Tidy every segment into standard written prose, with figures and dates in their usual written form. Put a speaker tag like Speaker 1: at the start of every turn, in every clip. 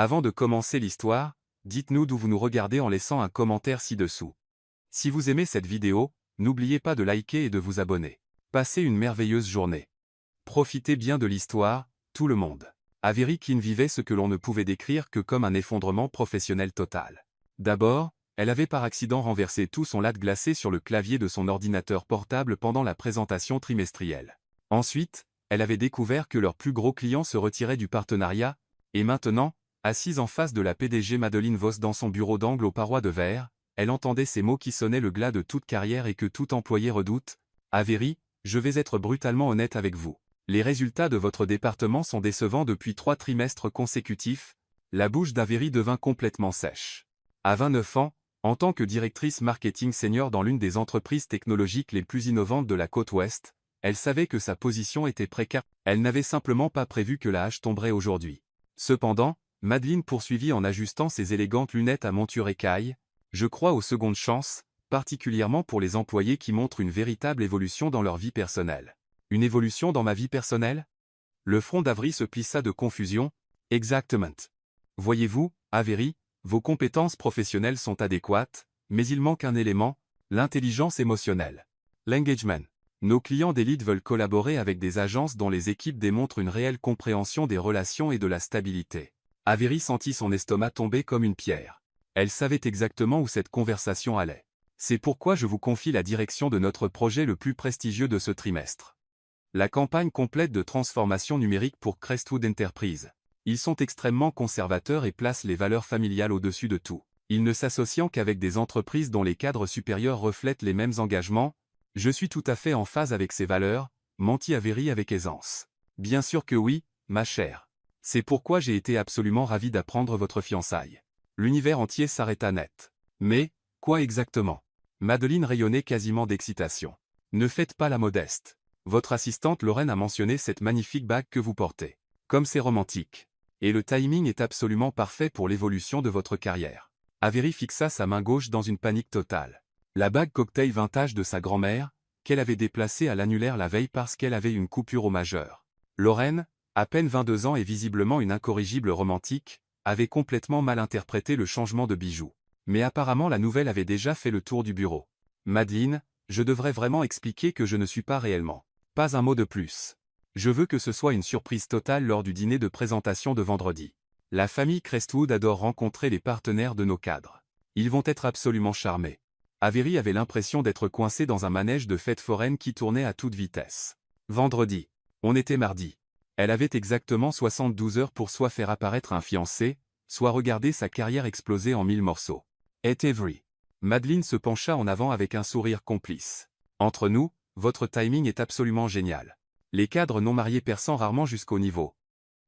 Speaker 1: Avant de commencer l'histoire, dites-nous d'où vous nous regardez en laissant un commentaire ci-dessous. Si vous aimez cette vidéo, n'oubliez pas de liker et de vous abonner. Passez une merveilleuse journée. Profitez bien de l'histoire, tout le monde. Avery Keane vivait ce que l'on ne pouvait décrire que comme un effondrement professionnel total. D'abord, elle avait par accident renversé tout son latte glacé sur le clavier de son ordinateur portable pendant la présentation trimestrielle. Ensuite, elle avait découvert que leur plus gros client se retirait du partenariat, et maintenant, assise en face de la PDG Madeleine Voss dans son bureau d'angle aux parois de verre, elle entendait ces mots qui sonnaient le glas de toute carrière et que tout employé redoute. « Avery, je vais être brutalement honnête avec vous. Les résultats de votre département sont décevants depuis 3 trimestres consécutifs. » La bouche d'Avery devint complètement sèche. À 29 ans, en tant que directrice marketing senior dans l'une des entreprises technologiques les plus innovantes de la côte ouest, elle savait que sa position était précaire. Elle n'avait simplement pas prévu que la hache tomberait aujourd'hui. Cependant, Madeleine poursuivit en ajustant ses élégantes lunettes à monture écaille. « Je crois aux secondes chances, particulièrement pour les employés qui montrent une véritable évolution dans leur vie personnelle. » « Une évolution dans ma vie personnelle ?» Le front d'Avery se plissa de confusion. « Exactement. Voyez-vous, Avery, vos compétences professionnelles sont adéquates, mais il manque un élément, l'intelligence émotionnelle. L'engagement. Nos clients d'élite veulent collaborer avec des agences dont les équipes démontrent une réelle compréhension des relations et de la stabilité. » Avery sentit son estomac tomber comme une pierre. Elle savait exactement où cette conversation allait. « C'est pourquoi je vous confie la direction de notre projet le plus prestigieux de ce trimestre. La campagne complète de transformation numérique pour Crestwood Enterprise. Ils sont extrêmement conservateurs et placent les valeurs familiales au-dessus de tout. Ils ne s'associent qu'avec des entreprises dont les cadres supérieurs reflètent les mêmes engagements. Je suis tout à fait en phase avec ces valeurs, » mentit Avery avec aisance. « Bien sûr que oui, ma chère. C'est pourquoi j'ai été absolument ravi d'apprendre votre fiançaille. » L'univers entier s'arrêta net. « Mais, quoi exactement ?» Madeleine rayonnait quasiment d'excitation. « Ne faites pas la modeste. Votre assistante Lorraine a mentionné cette magnifique bague que vous portez. Comme c'est romantique. Et le timing est absolument parfait pour l'évolution de votre carrière. » Avery fixa sa main gauche dans une panique totale. La bague cocktail vintage de sa grand-mère, qu'elle avait déplacée à l'annulaire la veille parce qu'elle avait une coupure au majeur. Lorraine, à peine 22 ans et visiblement une incorrigible romantique, avait complètement mal interprété le changement de bijoux. Mais apparemment la nouvelle avait déjà fait le tour du bureau. « Madeleine, je devrais vraiment expliquer que je ne suis pas réellement. Pas un mot de plus. Je veux que ce soit une surprise totale lors du dîner de présentation de vendredi. La famille Crestwood adore rencontrer les partenaires de nos cadres. Ils vont être absolument charmés. » Avery avait l'impression d'être coincé dans un manège de fête foraine qui tournait à toute vitesse. Vendredi. On était mardi. Elle avait exactement 72 heures pour soit faire apparaître un fiancé, soit regarder sa carrière exploser en 1000 morceaux. Et Avery. Madeleine se pencha en avant avec un sourire complice. « Entre nous, votre timing est absolument génial. Les cadres non mariés perçant rarement jusqu'au niveau.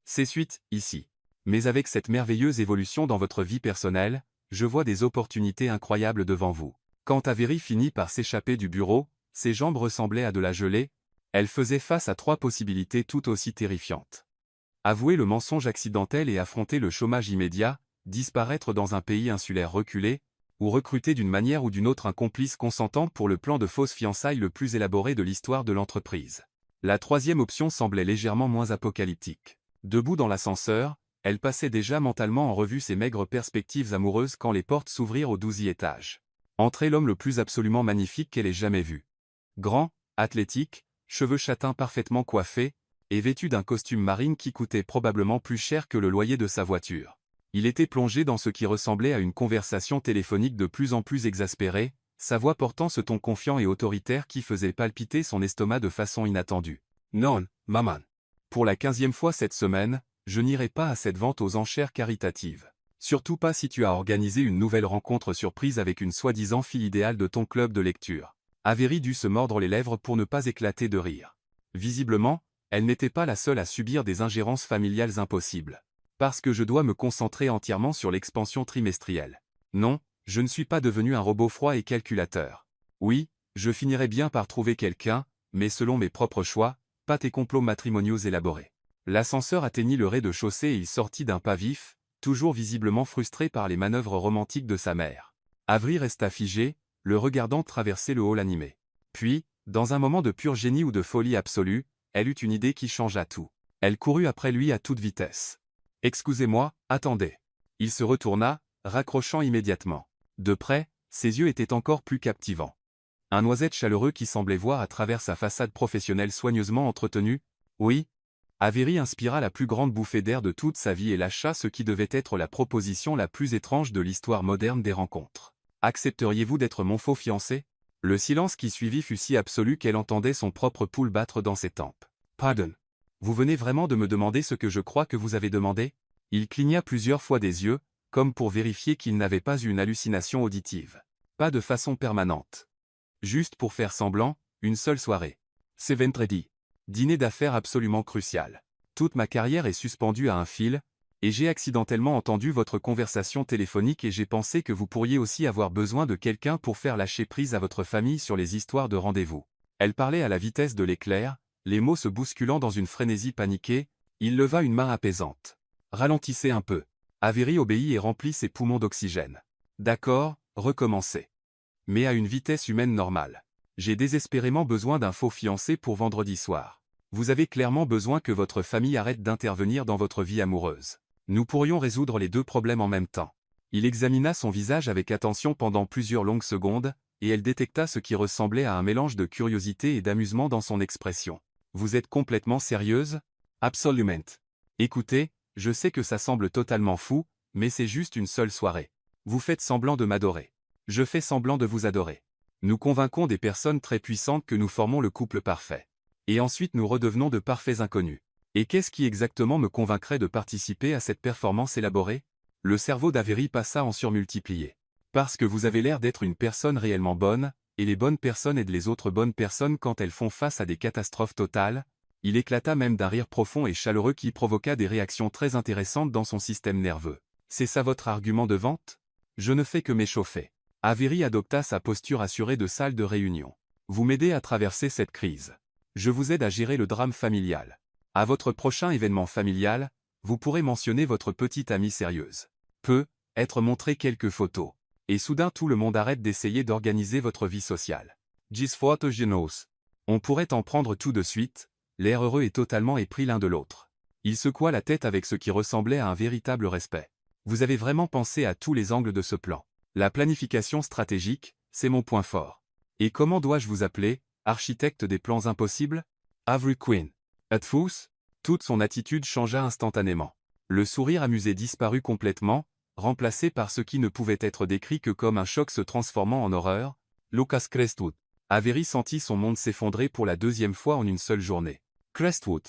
Speaker 1: C'est suite, ici. Mais avec cette merveilleuse évolution dans votre vie personnelle, je vois des opportunités incroyables devant vous. » Quand Avery finit par s'échapper du bureau, ses jambes ressemblaient à de la gelée. Elle faisait face à 3 possibilités tout aussi terrifiantes. Avouer le mensonge accidentel et affronter le chômage immédiat, disparaître dans un pays insulaire reculé, ou recruter d'une manière ou d'une autre un complice consentant pour le plan de fausse fiançailles le plus élaboré de l'histoire de l'entreprise. La 3e option semblait légèrement moins apocalyptique. Debout dans l'ascenseur, elle passait déjà mentalement en revue ses maigres perspectives amoureuses quand les portes s'ouvrirent au 12e étage. Entrait l'homme le plus absolument magnifique qu'elle ait jamais vu. Grand, athlétique, cheveux châtains parfaitement coiffés, et vêtu d'un costume marine qui coûtait probablement plus cher que le loyer de sa voiture. Il était plongé dans ce qui ressemblait à une conversation téléphonique de plus en plus exaspérée, sa voix portant ce ton confiant et autoritaire qui faisait palpiter son estomac de façon inattendue. « Non, maman. Pour la 15e fois cette semaine, je n'irai pas à cette vente aux enchères caritatives. Surtout pas si tu as organisé une nouvelle rencontre surprise avec une soi-disant fille idéale de ton club de lecture. » Avery dut se mordre les lèvres pour ne pas éclater de rire. Visiblement, elle n'était pas la seule à subir des ingérences familiales impossibles. « Parce que je dois me concentrer entièrement sur l'expansion trimestrielle. Non, je ne suis pas devenu un robot froid et calculateur. Oui, je finirai bien par trouver quelqu'un, mais selon mes propres choix, pas tes complots matrimoniaux élaborés. » L'ascenseur atteignit le rez-de-chaussée et il sortit d'un pas vif, toujours visiblement frustré par les manœuvres romantiques de sa mère. Avery resta figé, le regardant traverser le hall animé. Puis, dans un moment de pur génie ou de folie absolue, elle eut une idée qui changea tout. Elle courut après lui à toute vitesse. « Excusez-moi, attendez. Il se retourna, raccrochant immédiatement. De près, ses yeux étaient encore plus captivants. Un noisette chaleureux qui semblait voir à travers sa façade professionnelle soigneusement entretenue. Oui. Avery inspira la plus grande bouffée d'air de toute sa vie et lâcha ce qui devait être la proposition la plus étrange de l'histoire moderne des rencontres. Accepteriez-vous d'être mon faux fiancé? Le silence qui suivit fut si absolu qu'elle entendait son propre pouls battre dans ses tempes. Pardon. Vous venez vraiment de me demander ce que je crois que vous avez demandé? Il cligna plusieurs fois des yeux, comme pour vérifier qu'il n'avait pas eu une hallucination auditive. Pas de façon permanente. Juste pour faire semblant, une seule soirée. C'est vendredi. Dîner d'affaires absolument crucial. Toute ma carrière est suspendue à un fil, et j'ai accidentellement entendu votre conversation téléphonique et j'ai pensé que vous pourriez aussi avoir besoin de quelqu'un pour faire lâcher prise à votre famille sur les histoires de rendez-vous. Elle parlait à la vitesse de l'éclair, les mots se bousculant dans une frénésie paniquée, il leva une main apaisante. Ralentissez un peu. Avery obéit et remplit ses poumons d'oxygène. D'accord, recommencez. Mais à une vitesse humaine normale. J'ai désespérément besoin d'un faux fiancé pour vendredi soir. Vous avez clairement besoin que votre famille arrête d'intervenir dans votre vie amoureuse. Nous pourrions résoudre les deux problèmes en même temps. Il examina son visage avec attention pendant plusieurs longues secondes, et elle détecta ce qui ressemblait à un mélange de curiosité et d'amusement dans son expression. Vous êtes complètement sérieuse? Absolument. Écoutez, je sais que ça semble totalement fou, mais c'est juste une seule soirée. Vous faites semblant de m'adorer. Je fais semblant de vous adorer. Nous convainquons des personnes très puissantes que nous formons le couple parfait. Et ensuite nous redevenons de parfaits inconnus. Et qu'est-ce qui exactement me convaincrait de participer à cette performance élaborée? Le cerveau d'Avery passa en surmultiplié. Parce que vous avez l'air d'être une personne réellement bonne, et les bonnes personnes aident les autres bonnes personnes quand elles font face à des catastrophes totales. Il éclata même d'un rire profond et chaleureux qui provoqua des réactions très intéressantes dans son système nerveux. C'est ça votre argument de vente? Je ne fais que m'échauffer. Avery adopta sa posture assurée de salle de réunion. Vous m'aidez à traverser cette crise. Je vous aide à gérer le drame familial. À votre prochain événement familial, vous pourrez mentionner votre petite amie sérieuse. Être montré quelques photos. Et soudain tout le monde arrête d'essayer d'organiser votre vie sociale. Just photogenos. On pourrait en prendre tout de suite, l'air heureux et totalement épris l'un de l'autre. Il secoua la tête avec ce qui ressemblait à un véritable respect. Vous avez vraiment pensé à tous les angles de ce plan. La planification stratégique, c'est mon point fort. Et comment dois-je vous appeler, architecte des plans impossibles? Avery Quinn. Atfous? Toute son attitude changea instantanément. Le sourire amusé disparut complètement, remplacé par ce qui ne pouvait être décrit que comme un choc se transformant en horreur. Lucas Crestwood. Avery sentit son monde s'effondrer pour la deuxième fois en une seule journée. Crestwood.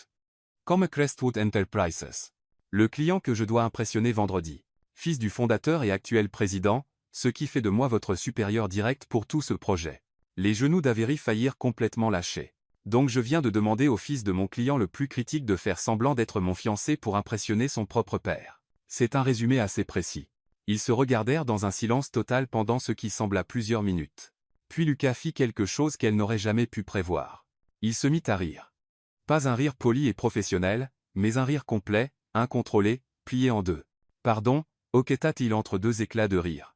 Speaker 1: Comme Crestwood Enterprises. Le client que je dois impressionner vendredi. Fils du fondateur et actuel président, ce qui fait de moi votre supérieur direct pour tout ce projet. Les genoux d'Avery faillirent complètement lâcher. Donc je viens de demander au fils de mon client le plus critique de faire semblant d'être mon fiancé pour impressionner son propre père. C'est un résumé assez précis. Ils se regardèrent dans un silence total pendant ce qui sembla plusieurs minutes. Puis Lucas fit quelque chose qu'elle n'aurait jamais pu prévoir. Il se mit à rire. Pas un rire poli et professionnel, mais un rire complet, incontrôlé, plié en deux. Pardon, hoqueta-t-il entre deux éclats de rire.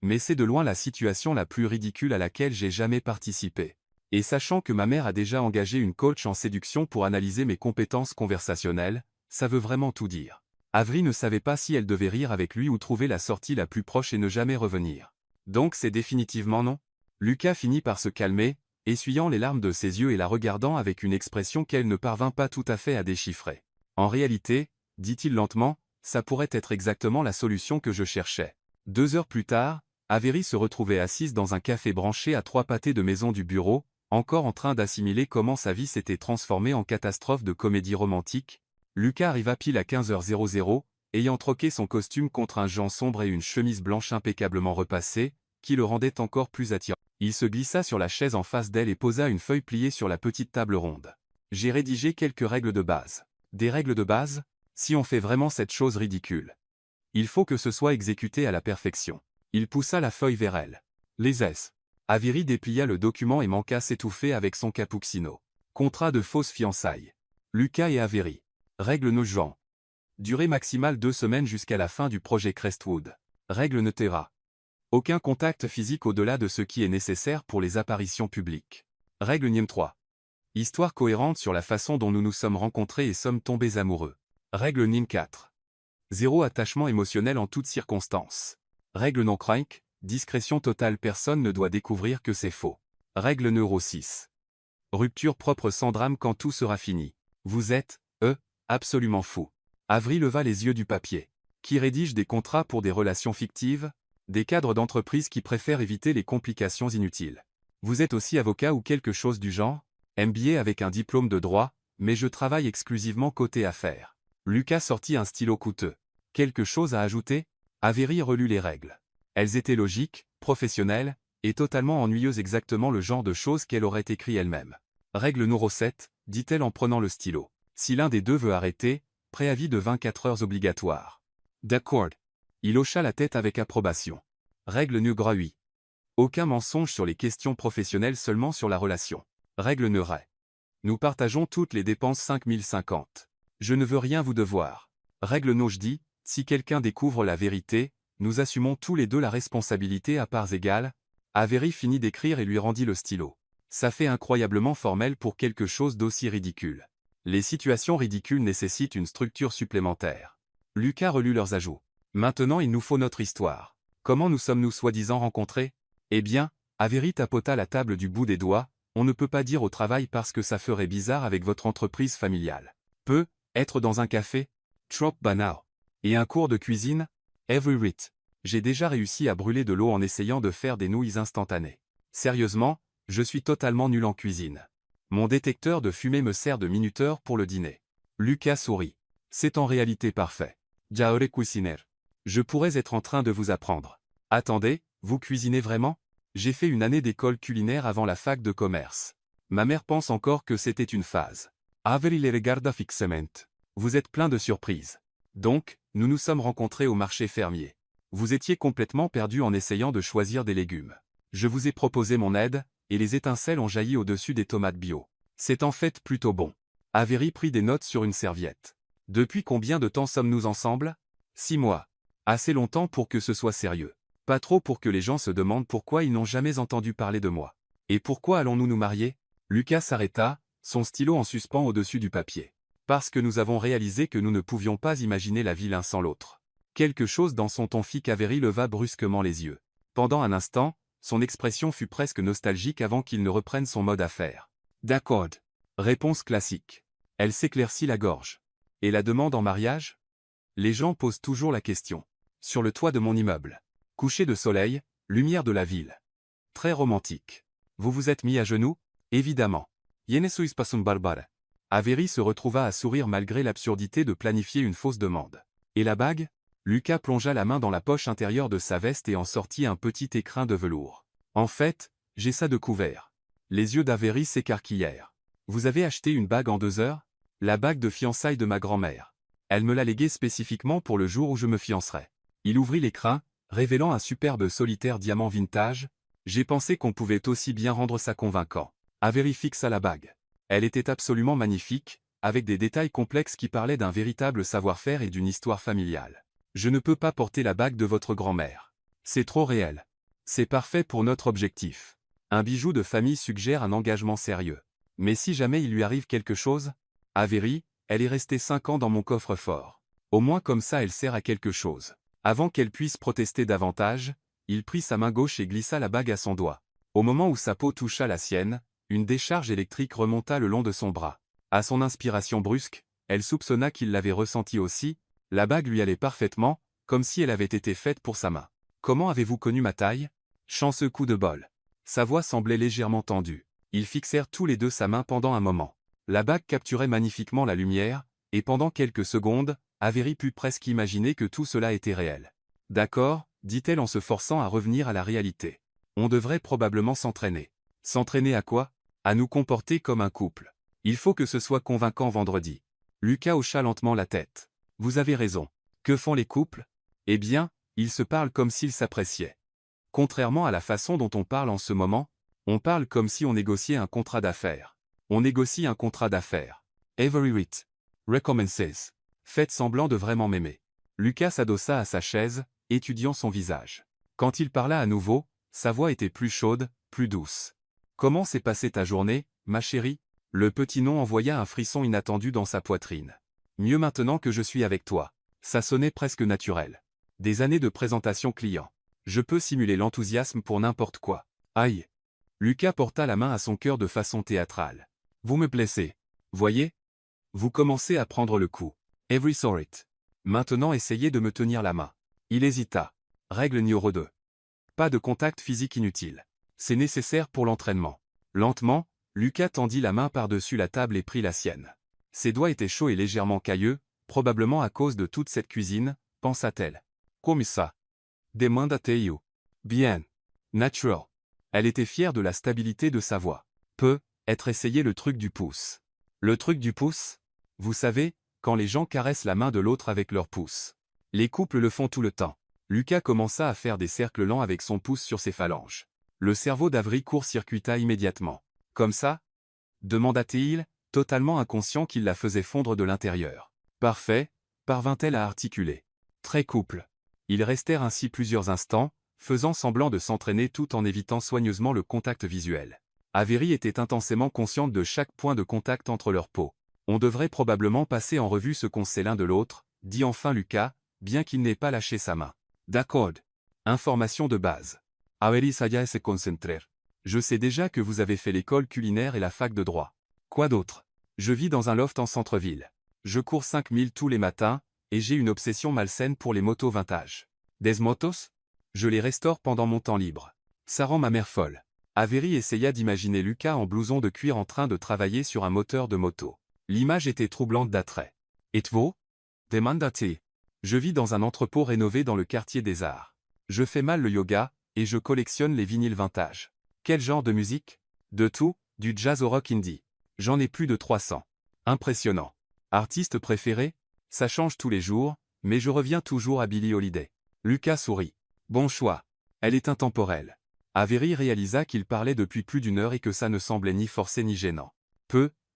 Speaker 1: Mais c'est de loin la situation la plus ridicule à laquelle j'ai jamais participé. Et sachant que ma mère a déjà engagé une coach en séduction pour analyser mes compétences conversationnelles, ça veut vraiment tout dire. Avery ne savait pas si elle devait rire avec lui ou trouver la sortie la plus proche et ne jamais revenir. Donc c'est définitivement non? Lucas finit par se calmer, essuyant les larmes de ses yeux et la regardant avec une expression qu'elle ne parvint pas tout à fait à déchiffrer. En réalité, dit-il lentement, ça pourrait être exactement la solution que je cherchais. 2 heures plus tard, Avery se retrouvait assise dans un café branché à 3 pâtés de maison du bureau, encore en train d'assimiler comment sa vie s'était transformée en catastrophe de comédie romantique. Lucas arriva pile à 15h00, ayant troqué son costume contre un jean sombre et une chemise blanche impeccablement repassée, qui le rendait encore plus attirant. Il se glissa sur la chaise en face d'elle et posa une feuille pliée sur la petite table ronde. J'ai rédigé quelques règles de base. Des règles de base? Si on fait vraiment cette chose ridicule. Il faut que ce soit exécuté à la perfection. Il poussa la feuille vers elle. Lisez. Avery déplia le document et manqua s'étouffer avec son cappuccino. Contrat de fausses fiançailles. Lucas et Avery. Règle no Jean. Durée maximale 2 semaines jusqu'à la fin du projet Crestwood. Règle no Terra. Aucun contact physique au-delà de ce qui est nécessaire pour les apparitions publiques. Règle Niem 3. Histoire cohérente sur la façon dont nous nous sommes rencontrés et sommes tombés amoureux. Règle Niem 4. Zéro attachement émotionnel en toutes circonstances. Règle non crank, discrétion totale, personne ne doit découvrir que c'est faux. Règle numéro 6. Rupture propre sans drame quand tout sera fini. Vous êtes, absolument fou. Avery leva les yeux du papier. Qui rédige des contrats pour des relations fictives? Des cadres d'entreprise qui préfèrent éviter les complications inutiles. Vous êtes aussi avocat ou quelque chose du genre? MBA avec un diplôme de droit, mais je travaille exclusivement côté affaires. Lucas sortit un stylo coûteux. Quelque chose à ajouter? Avery relut les règles. Elles étaient logiques, professionnelles, et totalement ennuyeuses, exactement le genre de choses qu'elle aurait écrit elle-même. Règle numéro 7, dit-elle en prenant le stylo. Si l'un des deux veut arrêter, préavis de 24 heures obligatoire. D'accord. Il hocha la tête avec approbation. Règle numéro 8. Aucun mensonge sur les questions professionnelles, seulement sur la relation. Règle numéro 1. Nous partageons toutes les dépenses 5050. Je ne veux rien vous devoir. Règle numéro 10. Si quelqu'un découvre la vérité, nous assumons tous les deux la responsabilité à parts égales. Avery finit d'écrire et lui rendit le stylo. Ça fait incroyablement formel pour quelque chose d'aussi ridicule. Les situations ridicules nécessitent une structure supplémentaire. Lucas relut leurs ajouts. Maintenant il nous faut notre histoire. Comment nous sommes-nous soi-disant rencontrés? Eh bien, Avery tapota la table du bout des doigts, on ne peut pas dire au travail parce que ça ferait bizarre avec votre entreprise familiale. Être dans un café? Trop banal. Et un cours de cuisine? Every Rit. J'ai déjà réussi à brûler de l'eau en essayant de faire des nouilles instantanées. Sérieusement, je suis totalement nul en cuisine. Mon détecteur de fumée me sert de minuteur pour le dîner. Lucas sourit. C'est en réalité parfait. Jaore cuisiner. Je pourrais être en train de vous apprendre. Attendez, vous cuisinez vraiment? J'ai fait une année d'école culinaire avant la fac de commerce. Ma mère pense encore que c'était une phase. Avery les regarda fixement. Vous êtes plein de surprises. Donc, nous nous sommes rencontrés au marché fermier. Vous étiez complètement perdu en essayant de choisir des légumes. Je vous ai proposé mon aide, et les étincelles ont jailli au-dessus des tomates bio. C'est en fait plutôt bon. Avery prit des notes sur une serviette. Depuis combien de temps sommes-nous ensemble? 6 mois. Assez longtemps pour que ce soit sérieux. Pas trop pour que les gens se demandent pourquoi ils n'ont jamais entendu parler de moi. Et pourquoi allons-nous nous marier? Lucas s'arrêta, son stylo en suspens au-dessus du papier. Parce que nous avons réalisé que nous ne pouvions pas imaginer la vie l'un sans l'autre. Quelque chose dans son ton fit qu'Avery leva brusquement les yeux. Pendant un instant, son expression fut presque nostalgique avant qu'il ne reprenne son mode affaire. D'accord. Réponse classique. Elle s'éclaircit la gorge. Et la demande en mariage? Les gens posent toujours la question. Sur le toit de mon immeuble. Coucher de soleil, lumière de la ville. Très romantique. Vous vous êtes mis à genoux? Évidemment. Yene suis pas un barbare. Avery se retrouva à sourire malgré l'absurdité de planifier une fausse demande. Et la bague? Lucas plongea la main dans la poche intérieure de sa veste et en sortit un petit écrin de velours. En fait, j'ai ça de couvert. Les yeux d'Avery s'écarquillèrent. Vous avez acheté une bague en 2 heures? La bague de fiançailles de ma grand-mère. Elle me l'a léguée spécifiquement pour le jour où je me fiancerai. Il ouvrit l'écrin, révélant un superbe solitaire diamant vintage. J'ai pensé qu'on pouvait aussi bien rendre ça convaincant. Avery fixa la bague. Elle était absolument magnifique, avec des détails complexes qui parlaient d'un véritable savoir-faire et d'une histoire familiale. Je ne peux pas porter la bague de votre grand-mère. C'est trop réel. C'est parfait pour notre objectif. Un bijou de famille suggère un engagement sérieux. Mais si jamais il lui arrive quelque chose? Avery, elle est restée 5 ans dans mon coffre-fort. Au moins comme ça elle sert à quelque chose. Avant qu'elle puisse protester davantage, il prit sa main gauche et glissa la bague à son doigt. Au moment où sa peau toucha la sienne, une décharge électrique remonta le long de son bras. À son inspiration brusque, elle soupçonna qu'il l'avait ressenti aussi. La bague lui allait parfaitement, comme si elle avait été faite pour sa main. Comment avez-vous connu ma taille? Chanceux coup de bol. Sa voix semblait légèrement tendue. Ils fixèrent tous les deux sa main pendant un moment. La bague capturait magnifiquement la lumière, et pendant quelques secondes, Avery put presque imaginer que tout cela était réel. D'accord, dit-elle en se forçant à revenir à la réalité. On devrait probablement s'entraîner. S'entraîner à quoi? À nous comporter comme un couple. Il faut que ce soit convaincant vendredi. Lucas hocha lentement la tête. Vous avez raison. Que font les couples? Eh bien, ils se parlent comme s'ils s'appréciaient. Contrairement à la façon dont on parle en ce moment, on parle comme si on négociait un contrat d'affaires. On négocie un contrat d'affaires. Every Rit. Recommences. Faites semblant de vraiment m'aimer. Lucas s'adossa à sa chaise, étudiant son visage. Quand il parla à nouveau, sa voix était plus chaude, plus douce. Comment s'est passée ta journée, ma chérie? Le petit nom envoya un frisson inattendu dans sa poitrine. Mieux maintenant que je suis avec toi. Ça sonnait presque naturel. Des années de présentation client. Je peux simuler l'enthousiasme pour n'importe quoi. Aïe. Lucas porta la main à son cœur de façon théâtrale. Vous me blessez. Voyez? Vous commencez à prendre le coup. Every saw it. Maintenant essayez de me tenir la main. Il hésita. Règle numéro 2. Pas de contact physique inutile. C'est nécessaire pour l'entraînement. Lentement, Lucas tendit la main par-dessus la table et prit la sienne. Ses doigts étaient chauds et légèrement cailleux, probablement à cause de toute cette cuisine, pensa-t-elle. Comme ça? Demanda-t-il. Bien. Natural. Elle était fière de la stabilité de sa voix. Être essayé le truc du pouce. Le truc du pouce? Vous savez, quand les gens caressent la main de l'autre avec leur pouce. Les couples le font tout le temps. Lucas commença à faire des cercles lents avec son pouce sur ses phalanges. Le cerveau d'Avery court-circuita immédiatement. Comme ça? Demanda-t-il, totalement inconscient qu'il la faisait fondre de l'intérieur. Parfait, parvint-elle à articuler. Très couple. Ils restèrent ainsi plusieurs instants, faisant semblant de s'entraîner tout en évitant soigneusement le contact visuel. Avery était intensément consciente de chaque point de contact entre leurs peaux. On devrait probablement passer en revue ce qu'on sait l'un de l'autre, dit enfin Lucas, bien qu'il n'ait pas lâché sa main. D'accord. Information de base. Avery s'aya se concentrer. Je sais déjà que vous avez fait l'école culinaire et la fac de droit. Quoi d'autre? Je vis dans un loft en centre-ville. Je cours 5000 tous les matins, et j'ai une obsession malsaine pour les motos vintage. Des motos? Je les restaure pendant mon temps libre. Ça rend ma mère folle. Avery essaya d'imaginer Lucas en blouson de cuir en train de travailler sur un moteur de moto. L'image était troublante d'attrait. Êtes-vous? Demanda-t-il. Je vis dans un entrepôt rénové dans le quartier des Arts. Je fais mal le yoga, et je collectionne les vinyles vintage. Quel genre de musique? De tout, du jazz au rock indie. J'en ai plus de 300. Impressionnant. Artiste préféré? Ça change tous les jours, mais je reviens toujours à Billie Holiday. Lucas sourit. Bon choix. Elle est intemporelle. Avery réalisa qu'il parlait depuis plus d'une heure et que ça ne semblait ni forcé ni gênant.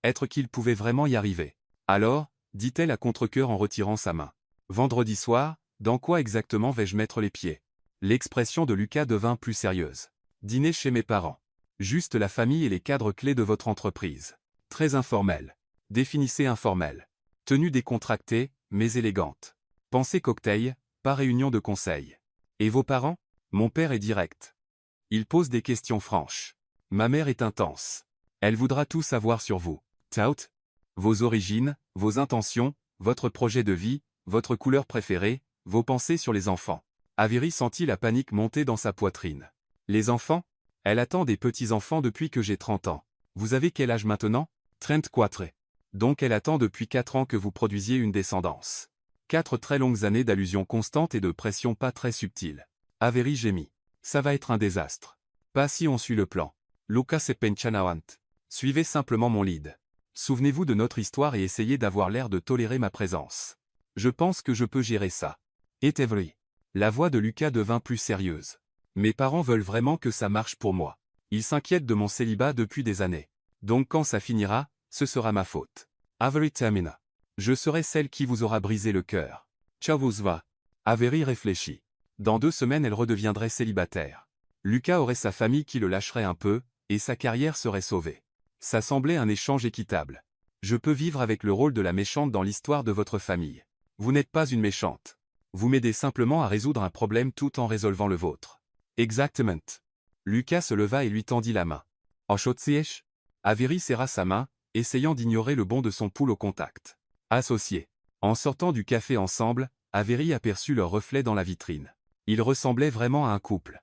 Speaker 1: Être qu'il pouvait vraiment y arriver. Alors, dit-elle à contre-cœur en retirant sa main. Vendredi soir, dans quoi exactement vais-je mettre les pieds? L'expression de Lucas devint plus sérieuse. Dîner chez mes parents. Juste la famille et les cadres clés de votre entreprise. Très informel. Définissez informel. Tenue décontractée, mais élégante. Pensez cocktail, pas réunion de conseil. Et vos parents? Mon père est direct. Il pose des questions franches. Ma mère est intense. Elle voudra tout savoir sur vous. Tout. Vos origines, vos intentions, votre projet de vie, votre couleur préférée, vos pensées sur les enfants. Avery sentit la panique monter dans sa poitrine. Les enfants? Elle attend des petits-enfants depuis que j'ai 30 ans. Vous avez quel âge maintenant? 34. Donc elle attend depuis 4 ans que vous produisiez une descendance. 4 très longues années d'allusions constantes et de pression pas très subtiles. Avery gémit. Ça va être un désastre. Pas si on suit le plan. Lucas se penchanawant. Suivez simplement mon lead. Souvenez-vous de notre histoire et essayez d'avoir l'air de tolérer ma présence. Je pense que je peux gérer ça. Et Avery. La voix de Lucas devint plus sérieuse. Mes parents veulent vraiment que ça marche pour moi. Ils s'inquiètent de mon célibat depuis des années. Donc quand ça finira, ce sera ma faute. Avery termina. Je serai celle qui vous aura brisé le cœur. Ciao vous va. Avery réfléchit. Dans 2 semaines elle redeviendrait célibataire. Lucas aurait sa famille qui le lâcherait un peu, et sa carrière serait sauvée. Ça semblait un échange équitable. Je peux vivre avec le rôle de la méchante dans l'histoire de votre famille. Vous n'êtes pas une méchante. Vous m'aidez simplement à résoudre un problème tout en résolvant le vôtre. Exactement. Lucas se leva et lui tendit la main. En chaude-siège? Avery serra sa main, essayant d'ignorer le bond de son pouls au contact. Associés. En sortant du café ensemble, Avery aperçut leur reflet dans la vitrine. Ils ressemblaient vraiment à un couple.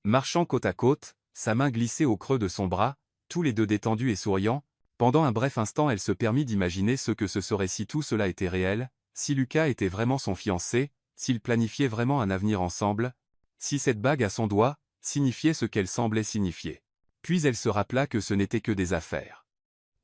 Speaker 1: Marchant côte à côte, sa main glissait au creux de son bras, tous les deux détendus et souriants. Pendant un bref instant elle se permit d'imaginer ce que ce serait si tout cela était réel, si Lucas était vraiment son fiancé, s'ils planifiaient vraiment un avenir ensemble, si cette bague à son doigt signifiait ce qu'elle semblait signifier. Puis elle se rappela que ce n'était que des affaires.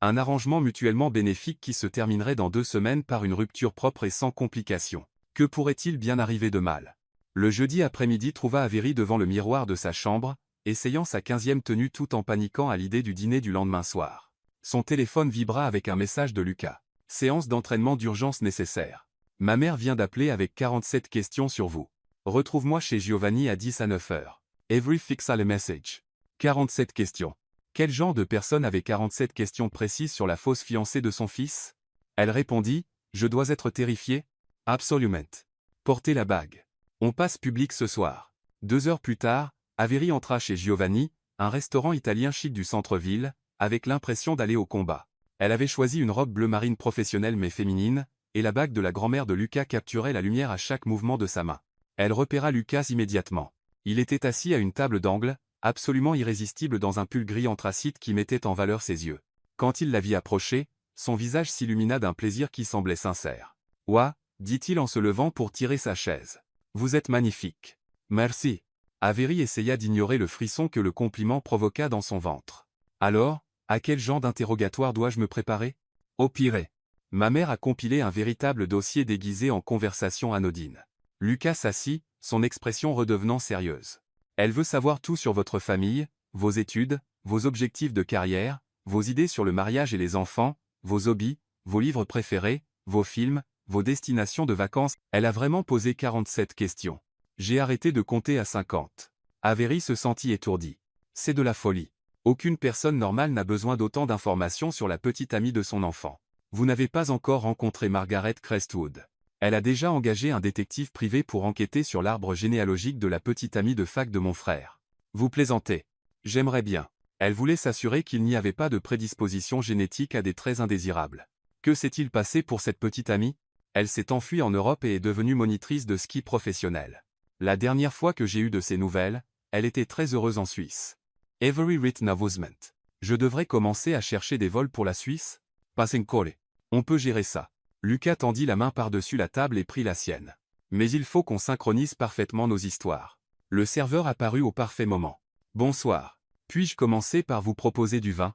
Speaker 1: Un arrangement mutuellement bénéfique qui se terminerait dans 2 semaines par une rupture propre et sans complications. Que pourrait-il bien arriver de mal? Le jeudi après-midi trouva Avery devant le miroir de sa chambre, essayant sa 15e tenue tout en paniquant à l'idée du dîner du lendemain soir. Son téléphone vibra avec un message de Lucas. Séance d'entraînement d'urgence nécessaire. Ma mère vient d'appeler avec 47 questions sur vous. Retrouve-moi chez Giovanni à 10 à 9 heures. Avery fixa le message. 47 questions. Quel genre de personne avait 47 questions précises sur la fausse fiancée de son fils? Elle répondit, je dois être terrifiée. Absolument. Portez la bague. On passe public ce soir. 2 heures plus tard, Avery entra chez Giovanni, un restaurant italien chic du centre-ville, avec l'impression d'aller au combat. Elle avait choisi une robe bleu marine professionnelle mais féminine, et la bague de la grand-mère de Lucas capturait la lumière à chaque mouvement de sa main. Elle repéra Lucas immédiatement. Il était assis à une table d'angle, absolument irrésistible dans un pull gris anthracite qui mettait en valeur ses yeux. Quand il la vit approcher, son visage s'illumina d'un plaisir qui semblait sincère. « Ouah !» dit-il en se levant pour tirer sa chaise. « Vous êtes magnifique. »« Merci. » Avery essaya d'ignorer le frisson que le compliment provoqua dans son ventre. « Alors, à quel genre d'interrogatoire dois-je me préparer ? » Au pire. Ma mère a compilé un véritable dossier déguisé en conversation anodine. Lucas s'assit, son expression redevenant sérieuse. Elle veut savoir tout sur votre famille, vos études, vos objectifs de carrière, vos idées sur le mariage et les enfants, vos hobbies, vos livres préférés, vos films, vos destinations de vacances. Elle a vraiment posé 47 questions. J'ai arrêté de compter à 50. Avery se sentit étourdi. C'est de la folie. Aucune personne normale n'a besoin d'autant d'informations sur la petite amie de son enfant. Vous n'avez pas encore rencontré Margaret Crestwood. Elle a déjà engagé un détective privé pour enquêter sur l'arbre généalogique de la petite amie de fac de mon frère. Vous plaisantez. J'aimerais bien. Elle voulait s'assurer qu'il n'y avait pas de prédisposition génétique à des traits indésirables. Que s'est-il passé pour cette petite amie ? Elle s'est enfuie en Europe et est devenue monitrice de ski professionnelle. La dernière fois que j'ai eu de ses nouvelles, elle était très heureuse en Suisse. Every written amusement. Je devrais commencer à chercher des vols pour la Suisse ? Passing call. On peut gérer ça. Lucas tendit la main par-dessus la table et prit la sienne. Mais il faut qu'on synchronise parfaitement nos histoires. Le serveur apparut au parfait moment. Bonsoir. Puis-je commencer par vous proposer du vin ?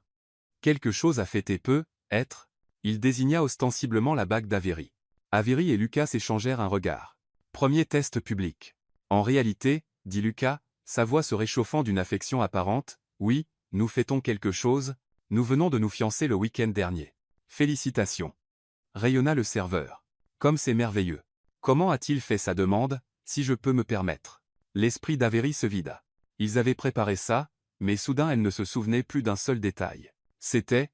Speaker 1: Quelque chose à fêter peut être. Il désigna ostensiblement la bague d'Avery. Avery et Lucas échangèrent un regard. Premier test public. En réalité, dit Lucas, sa voix se réchauffant d'une affection apparente, oui, nous fêtons quelque chose, nous venons de nous fiancer le week-end dernier. Félicitations. Rayonna le serveur. Comme c'est merveilleux. Comment a-t-il fait sa demande, si je peux me permettre ? L'esprit d'Avery se vida. Ils avaient préparé ça, mais soudain elle ne se souvenait plus d'un seul détail. C'était ?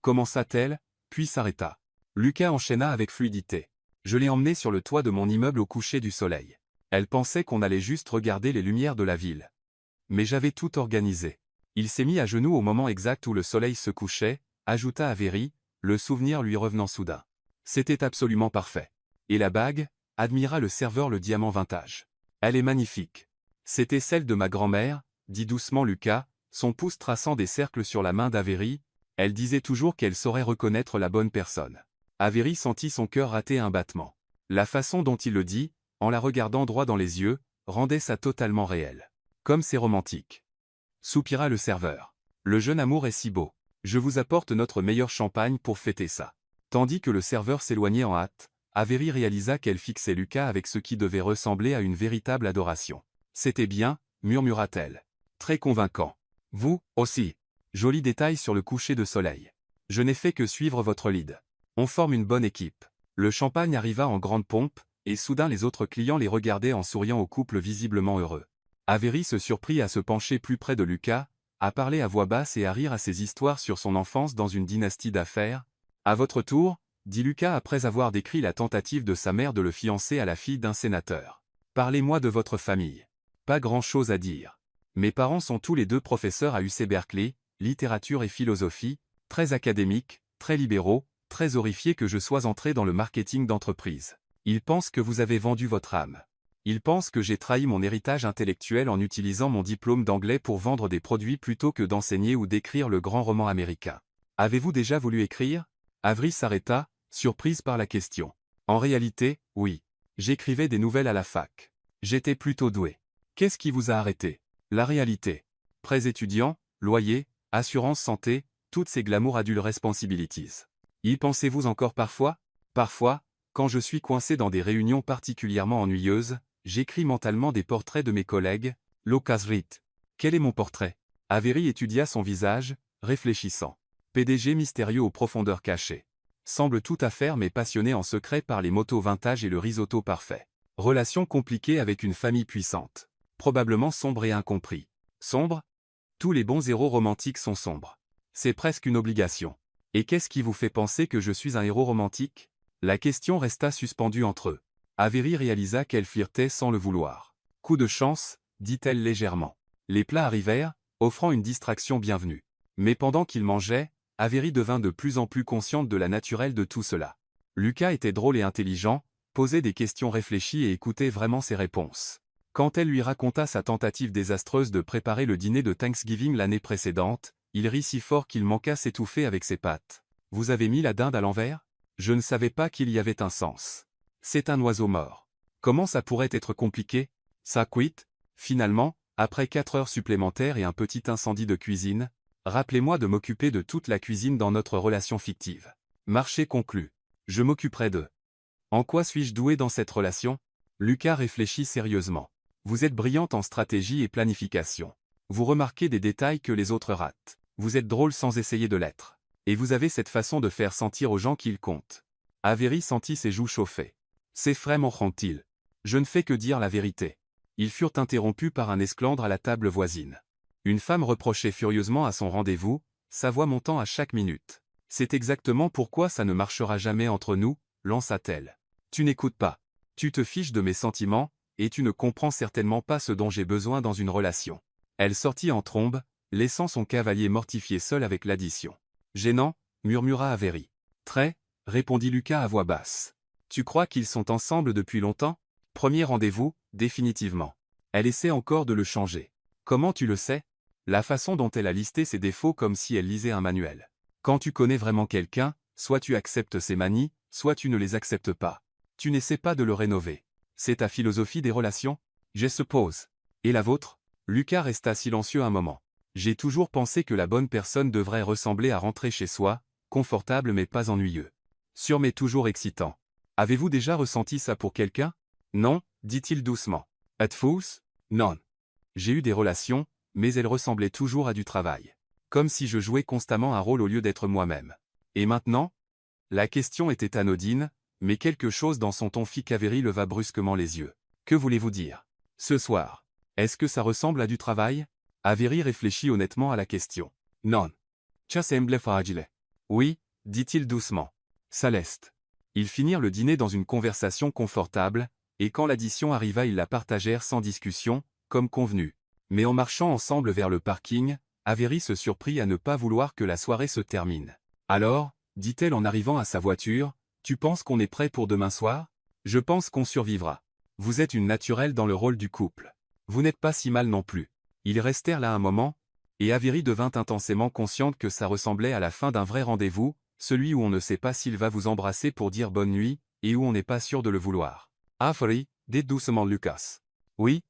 Speaker 1: Commença-t-elle, puis s'arrêta. Lucas enchaîna avec fluidité. Je l'ai emmenée sur le toit de mon immeuble au coucher du soleil. Elle pensait qu'on allait juste regarder les lumières de la ville. Mais j'avais tout organisé. Il s'est mis à genoux au moment exact où le soleil se couchait, ajouta Avery, le souvenir lui revenant soudain. C'était absolument parfait. Et la bague, admira le serveur le diamant vintage. Elle est magnifique. C'était celle de ma grand-mère, dit doucement Lucas, son pouce traçant des cercles sur la main d'Avery. Elle disait toujours qu'elle saurait reconnaître la bonne personne. Avery sentit son cœur rater un battement. La façon dont il le dit, en la regardant droit dans les yeux, rendait ça totalement réel. Comme c'est romantique. Soupira le serveur. Le jeune amour est si beau. Je vous apporte notre meilleur champagne pour fêter ça. Tandis que le serveur s'éloignait en hâte, Avery réalisa qu'elle fixait Lucas avec ce qui devait ressembler à une véritable adoration. C'était bien, murmura-t-elle. Très convaincant. Vous, aussi. Joli détail sur le coucher de soleil. Je n'ai fait que suivre votre lead. On forme une bonne équipe. Le champagne arriva en grande pompe, et soudain les autres clients les regardaient en souriant au couple visiblement heureux. Avery se surprit à se pencher plus près de Lucas, à parler à voix basse et à rire à ses histoires sur son enfance dans une dynastie d'affaires. À votre tour, dit Lucas après avoir décrit la tentative de sa mère de le fiancer à la fille d'un sénateur. Parlez-moi de votre famille. Pas grand-chose à dire. Mes parents sont tous les deux professeurs à UC Berkeley, littérature et philosophie, très académiques, très libéraux, très horrifiés que je sois entré dans le marketing d'entreprise. Ils pensent que vous avez vendu votre âme. Ils pensent que j'ai trahi mon héritage intellectuel en utilisant mon diplôme d'anglais pour vendre des produits plutôt que d'enseigner ou d'écrire le grand roman américain. Avez-vous déjà voulu écrire ? Avery s'arrêta, surprise par la question. En réalité, oui. J'écrivais des nouvelles à la fac. J'étais plutôt doué. Qu'est-ce qui vous a arrêté ? La réalité. Prêts étudiants, loyer, assurance santé, toutes ces glamour adult responsibilities. Y pensez-vous encore parfois ? Parfois, quand je suis coincé dans des réunions particulièrement ennuyeuses, j'écris mentalement des portraits de mes collègues. Lucas Ritt. Quel est mon portrait ? Avery étudia son visage, réfléchissant. PDG mystérieux aux profondeurs cachées. Semble tout à faire mais passionné en secret par les motos vintage et le risotto parfait. Relation compliquée avec une famille puissante. Probablement sombre et incompris. Sombre ? Tous les bons héros romantiques sont sombres. C'est presque une obligation. Et qu'est-ce qui vous fait penser que je suis un héros romantique ? La question resta suspendue entre eux. Avery réalisa qu'elle flirtait sans le vouloir. Coup de chance, dit-elle légèrement. Les plats arrivèrent, offrant une distraction bienvenue. Mais pendant qu'il mangeait, Avery devint de plus en plus consciente de la naturelle de tout cela. Lucas était drôle et intelligent, posait des questions réfléchies et écoutait vraiment ses réponses. Quand elle lui raconta sa tentative désastreuse de préparer le dîner de Thanksgiving l'année précédente, il rit si fort qu'il manqua s'étouffer avec ses pattes. « Vous avez mis la dinde à l'envers ? Je ne savais pas qu'il y avait un sens. C'est un oiseau mort. Comment ça pourrait être compliqué ? Ça quitte ? Finalement, après 4 heures supplémentaires et un petit incendie de cuisine, rappelez-moi de m'occuper de toute la cuisine dans notre relation fictive. Marché conclu. Je m'occuperai d'eux. En quoi suis-je doué dans cette relation ? Lucas réfléchit sérieusement. Vous êtes brillante en stratégie et planification. Vous remarquez des détails que les autres ratent. Vous êtes drôle sans essayer de l'être. Et vous avez cette façon de faire sentir aux gens qu'ils comptent. Avery sentit ses joues chauffer. Ses frères m'enfrontent-ils ? Je ne fais que dire la vérité. Ils furent interrompus par un esclandre à la table voisine. Une femme reprochait furieusement à son rendez-vous, sa voix montant à chaque minute. C'est exactement pourquoi ça ne marchera jamais entre nous, lança-t-elle. Tu n'écoutes pas. Tu te fiches de mes sentiments, et tu ne comprends certainement pas ce dont j'ai besoin dans une relation. Elle sortit en trombe, laissant son cavalier mortifié seul avec l'addition. Gênant, murmura Avery. Très, répondit Lucas à voix basse. Tu crois qu'ils sont ensemble depuis longtemps ? Premier rendez-vous, définitivement. Elle essaie encore de le changer. Comment tu le sais ? La façon dont elle a listé ses défauts comme si elle lisait un manuel. Quand tu connais vraiment quelqu'un, soit tu acceptes ses manies, soit tu ne les acceptes pas. Tu n'essaies pas de le rénover. C'est ta philosophie des relations ? Je suppose. Et la vôtre ? Lucas resta silencieux un moment. J'ai toujours pensé que la bonne personne devrait ressembler à rentrer chez soi, confortable mais pas ennuyeux. Sûr mais toujours excitant. Avez-vous déjà ressenti ça pour quelqu'un ? Non, dit-il doucement. Êtes-vous ? Non. J'ai eu des relations, mais elles ressemblaient toujours à du travail. Comme si je jouais constamment un rôle au lieu d'être moi-même. Et maintenant ? La question était anodine, mais quelque chose dans son ton fit qu'Avery leva brusquement les yeux. Que voulez-vous dire ? Ce soir. Est-ce que ça ressemble à du travail ? Avery réfléchit honnêtement à la question. Non. Ça semble fragile. Oui, dit-il doucement. Ça l'est. Ils finirent le dîner dans une conversation confortable, et quand l'addition arriva ils la partagèrent sans discussion, comme convenu. Mais en marchant ensemble vers le parking, Avery se surprit à ne pas vouloir que la soirée se termine. Alors, dit-elle en arrivant à sa voiture, tu penses qu'on est prêt pour demain soir ? Je pense qu'on survivra. Vous êtes une naturelle dans le rôle du couple. Vous n'êtes pas si mal non plus. Ils restèrent là un moment, et Avery devint intensément consciente que ça ressemblait à la fin d'un vrai rendez-vous, celui où on ne sait pas s'il va vous embrasser pour dire bonne nuit, et où on n'est pas sûr de le vouloir. Avery, dit doucement Lucas. Oui.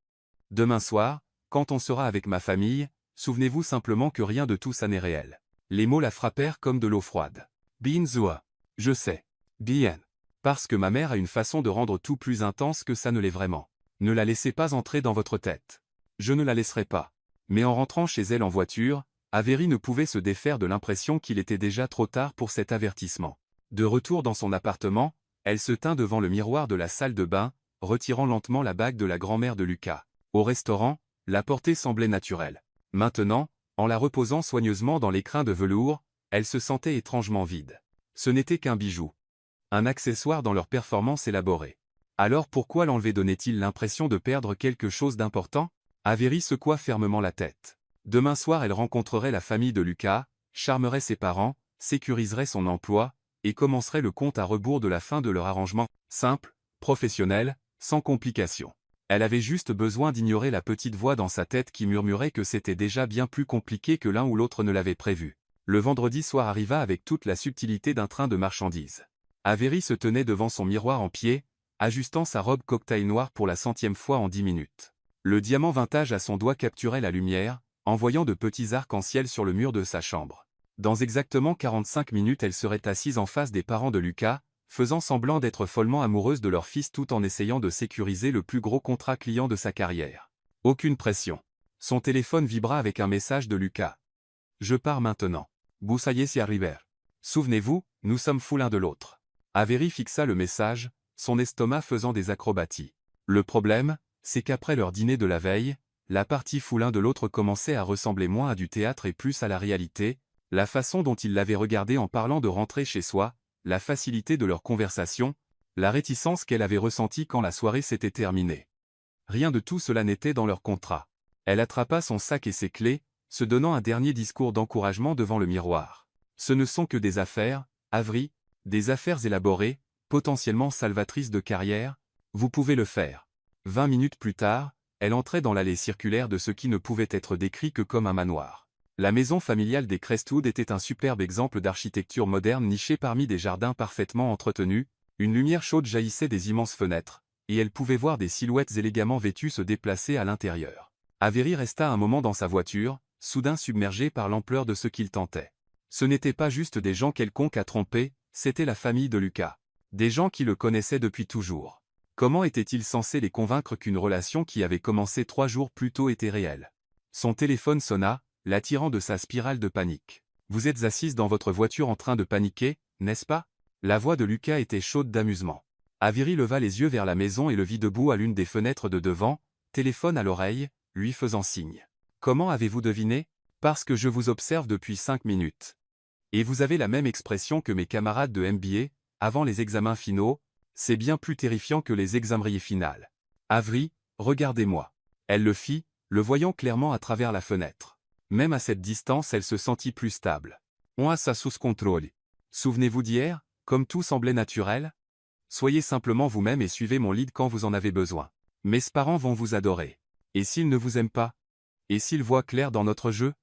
Speaker 1: Demain soir, quand on sera avec ma famille, souvenez-vous simplement que rien de tout ça n'est réel. Les mots la frappèrent comme de l'eau froide. Bien sûr. Je sais. Bien. Parce que ma mère a une façon de rendre tout plus intense que ça ne l'est vraiment. Ne la laissez pas entrer dans votre tête. Je ne la laisserai pas. Mais en rentrant chez elle en voiture, Avery ne pouvait se défaire de l'impression qu'il était déjà trop tard pour cet avertissement. De retour dans son appartement, elle se tint devant le miroir de la salle de bain, retirant lentement la bague de la grand-mère de Lucas. Au restaurant, la portée semblait naturelle. Maintenant, en la reposant soigneusement dans l'écrin de velours, elle se sentait étrangement vide. Ce n'était qu'un bijou. Un accessoire dans leur performance élaborée. Alors pourquoi l'enlever donnait-il l'impression de perdre quelque chose d'important ? Avery secoua fermement la tête. Demain soir elle rencontrerait la famille de Lucas, charmerait ses parents, sécuriserait son emploi, et commencerait le compte à rebours de la fin de leur arrangement, simple, professionnel, sans complications. Elle avait juste besoin d'ignorer la petite voix dans sa tête qui murmurait que c'était déjà bien plus compliqué que l'un ou l'autre ne l'avait prévu. Le vendredi soir arriva avec toute la subtilité d'un train de marchandises. Avery se tenait devant son miroir en pied, ajustant sa robe cocktail noire pour la 100e fois en 10 minutes. Le diamant vintage à son doigt capturait la lumière, envoyant de petits arcs-en-ciel sur le mur de sa chambre. Dans exactement 45 minutes elle serait assise en face des parents de Lucas, faisant semblant d'être follement amoureuse de leur fils tout en essayant de sécuriser le plus gros contrat client de sa carrière. Aucune pression. Son téléphone vibra avec un message de Lucas. « Je pars maintenant. Boussaillez si arriver. Souvenez-vous, nous sommes fous l'un de l'autre. » Avery fixa le message, son estomac faisant des acrobaties. Le problème, c'est qu'après leur dîner de la veille, la partie fou l'un de l'autre commençait à ressembler moins à du théâtre et plus à la réalité, la façon dont il l'avait regardé en parlant de rentrer chez soi, la facilité de leur conversation, la réticence qu'elle avait ressentie quand la soirée s'était terminée. Rien de tout cela n'était dans leur contrat. Elle attrapa son sac et ses clés, se donnant un dernier discours d'encouragement devant le miroir. Ce ne sont que des affaires, Avery, des affaires élaborées, potentiellement salvatrices de carrière, vous pouvez le faire. 20 minutes plus tard, elle entrait dans l'allée circulaire de ce qui ne pouvait être décrit que comme un manoir. La maison familiale des Crestwood était un superbe exemple d'architecture moderne nichée parmi des jardins parfaitement entretenus, une lumière chaude jaillissait des immenses fenêtres, et elle pouvait voir des silhouettes élégamment vêtues se déplacer à l'intérieur. Avery resta un moment dans sa voiture, soudain submergé par l'ampleur de ce qu'il tentait. Ce n'étaient pas juste des gens quelconques à tromper, c'était la famille de Lucas. Des gens qui le connaissaient depuis toujours. Comment était-il censé les convaincre qu'une relation qui avait commencé 3 jours plus tôt était réelle? Son téléphone sonna, l'attirant de sa spirale de panique. « Vous êtes assise dans votre voiture en train de paniquer, n'est-ce pas ?» La voix de Lucas était chaude d'amusement. Avery leva les yeux vers la maison et le vit debout à l'une des fenêtres de devant, téléphone à l'oreille, lui faisant signe. « Comment avez-vous deviné? Parce que je vous observe depuis 5 minutes. Et vous avez la même expression que mes camarades de MBA, avant les examens finaux, c'est bien plus terrifiant que les examens finales. Avery, regardez-moi. » Elle le fit, le voyant clairement à travers la fenêtre. Même à cette distance elle se sentit plus stable. On a ça sous contrôle. Souvenez-vous d'hier, comme tout semblait naturel? Soyez simplement vous-même et suivez mon lead quand vous en avez besoin. Mes parents vont vous adorer. Et s'ils ne vous aiment pas? Et s'ils voient clair dans notre jeu?